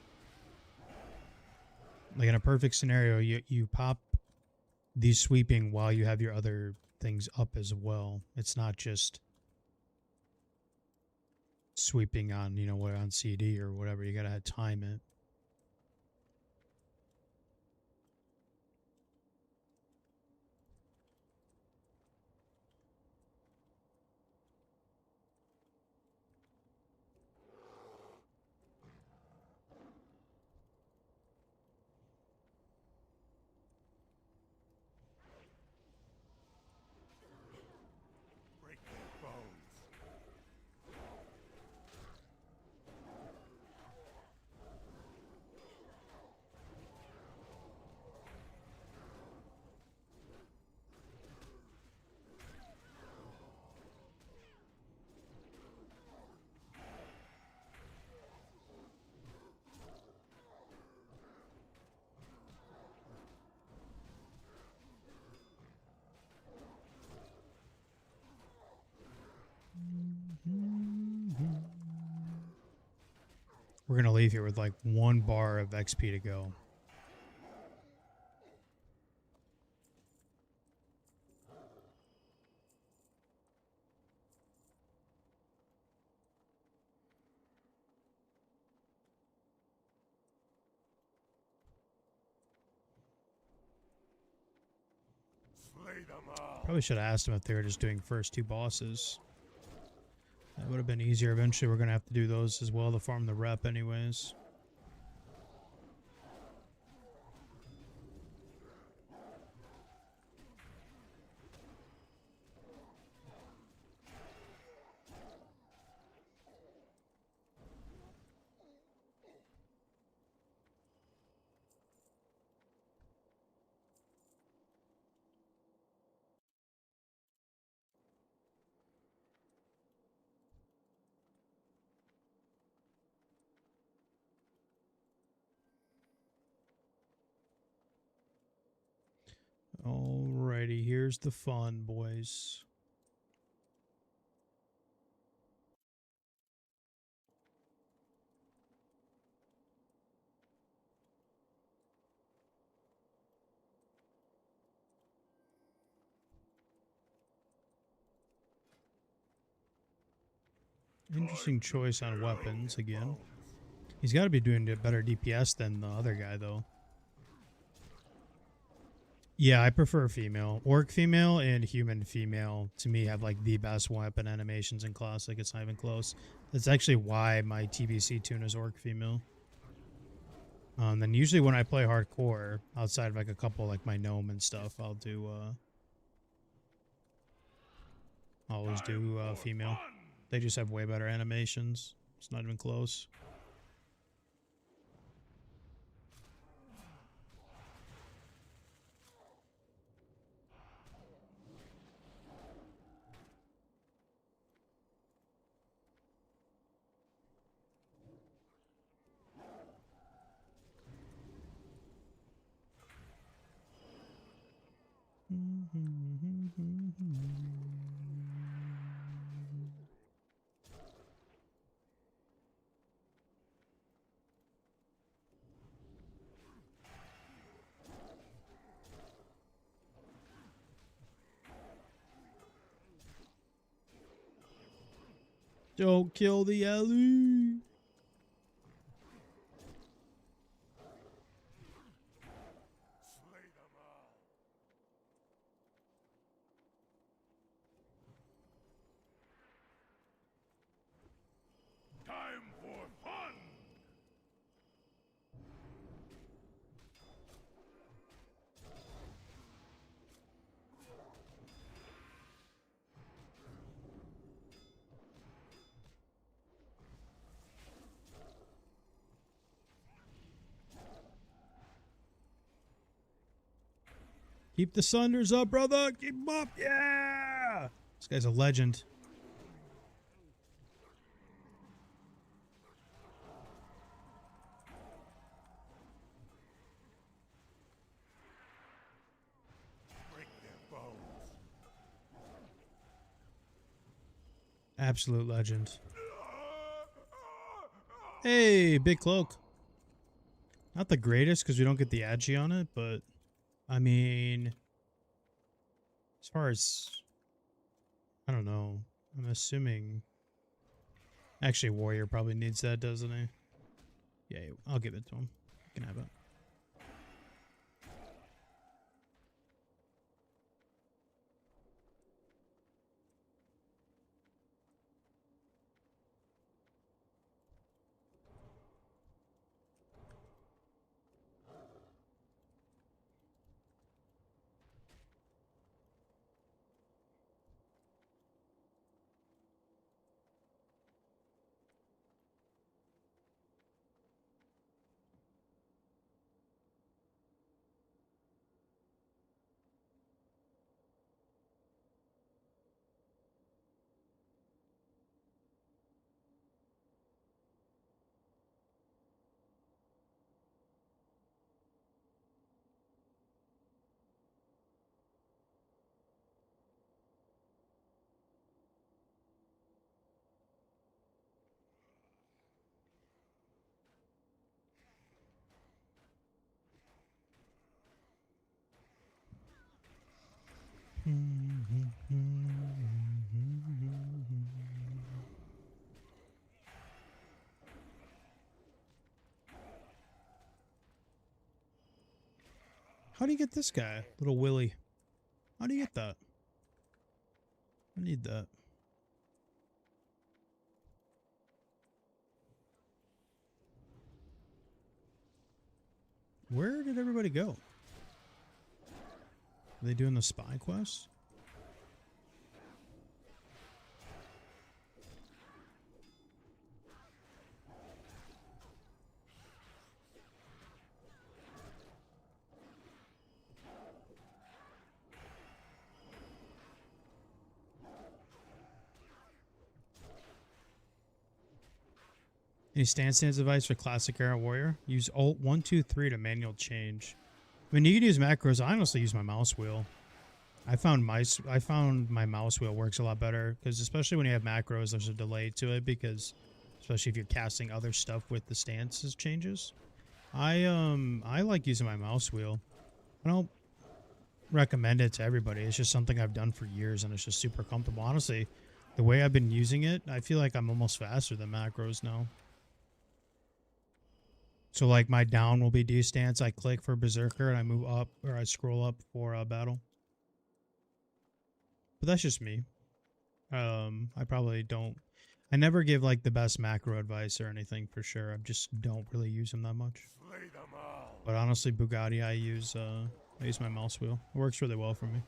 Like in a perfect scenario, you pop these sweeping while you have your other things up as well. It's not just sweeping on, you know, what on CD or whatever. You gotta time it. Break their bones. We're gonna leave here with like 1 bar of XP to go. Slay them all. Probably should have asked them if they were just doing first 2 bosses. That would have been easier. Eventually we're gonna have to do those as well to farm the rep anyways. Alrighty, here's the fun, boys. Interesting choice on weapons again. He's got to be doing better DPS than the other guy, though. Yeah, I prefer female. Orc female and human female, to me, have like the best weapon animations in Classic. It's not even close. That's actually why my TBC tune is Orc female. Then usually when I play hardcore, outside of like a couple like my gnome and stuff, I'll do always do female. They just have way better animations. It's not even close. Don't kill the Ellie. Slay them all. Time for fun! Keep the Sunders up, brother. Keep 'em up. Yeah. This guy's a legend. Break their bones. Absolute legend. Hey, big cloak. Not the greatest because we don't get the agi on it, but I mean, as far as, I don't know. I'm assuming. Actually, Warrior probably needs that, doesn't he? Yeah, I'll give it to him. You can have it. How do you get this guy, little Willy? How do you get that? I need that. Where did everybody go? Are they doing the spy quest? Any stance advice for classic era warrior? Use Alt 1, 2, 3 to manual change. I mean, you can use macros. I honestly use my mouse wheel. I found my mouse wheel works a lot better because especially when you have macros, there's a delay to it because especially if you're casting other stuff with the stances changes. I like using my mouse wheel. I don't recommend it to everybody. It's just something I've done for years and it's just super comfortable. Honestly, the way I've been using it, I feel like I'm almost faster than macros now. So like my down will be D-stance. I click for Berserker and I move up or I scroll up for battle. But that's just me. I probably don't. I never give like the best macro advice or anything for sure. I just don't really use them that much. Slay them all. But honestly, Bugatti, I use my mouse wheel. It works really well for me.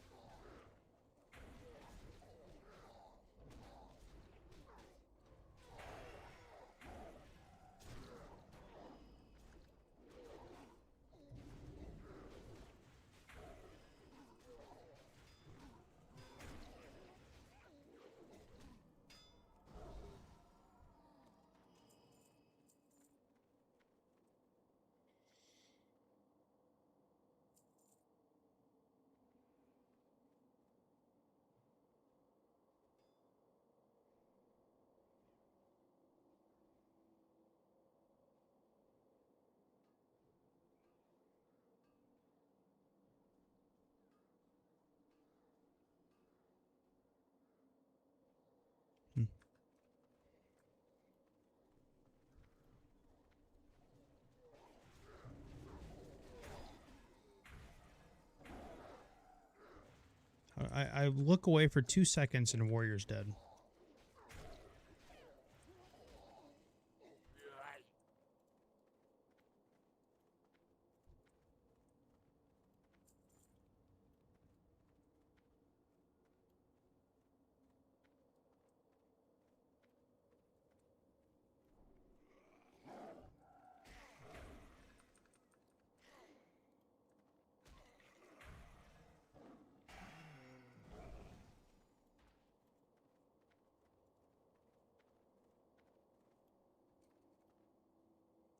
I look away for 2 seconds and warrior's dead.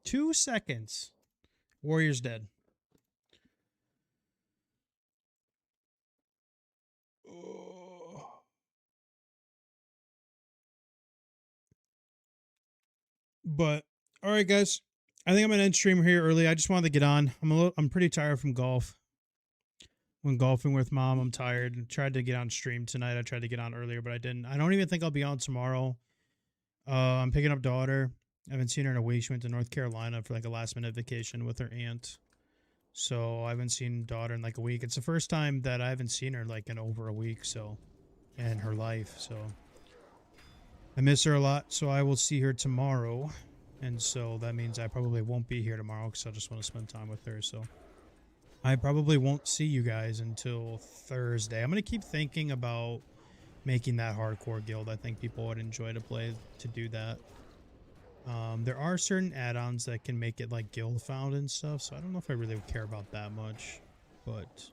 Two seconds. Warrior's dead. But all right, guys. I think I'm gonna end stream here early. I just wanted to get on. I'm pretty tired from golf. When golfing with mom, I'm tired. Tried to get on stream tonight. I tried to get on earlier, but I didn't. I don't even think I'll be on tomorrow. I'm picking up daughter. I haven't seen her in a week. She went to North Carolina for like a last minute vacation with her aunt. So I haven't seen daughter in like a week. It's the first time that I haven't seen her like in over a week, so in her life. So I miss her a lot. So I will see her tomorrow. And so that means I probably won't be here tomorrow because I just want to spend time with her. So I probably won't see you guys until Thursday. I'm going to keep thinking about making that hardcore guild. I think people would enjoy to do that. There are certain add-ons that can make it like guild found and stuff, so I don't know if I really would care about that much, but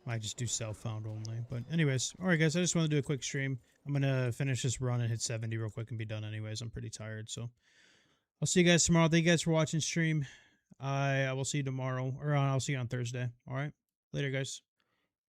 I just do self-found only. But anyways, all right, guys, I just want to do a quick stream. I'm gonna finish this run and hit 70 real quick and be done. Anyways, I'm pretty tired, so I'll see you guys tomorrow. Thank you guys for watching stream. I will see you tomorrow, or I'll see you on Thursday. All right, later, guys.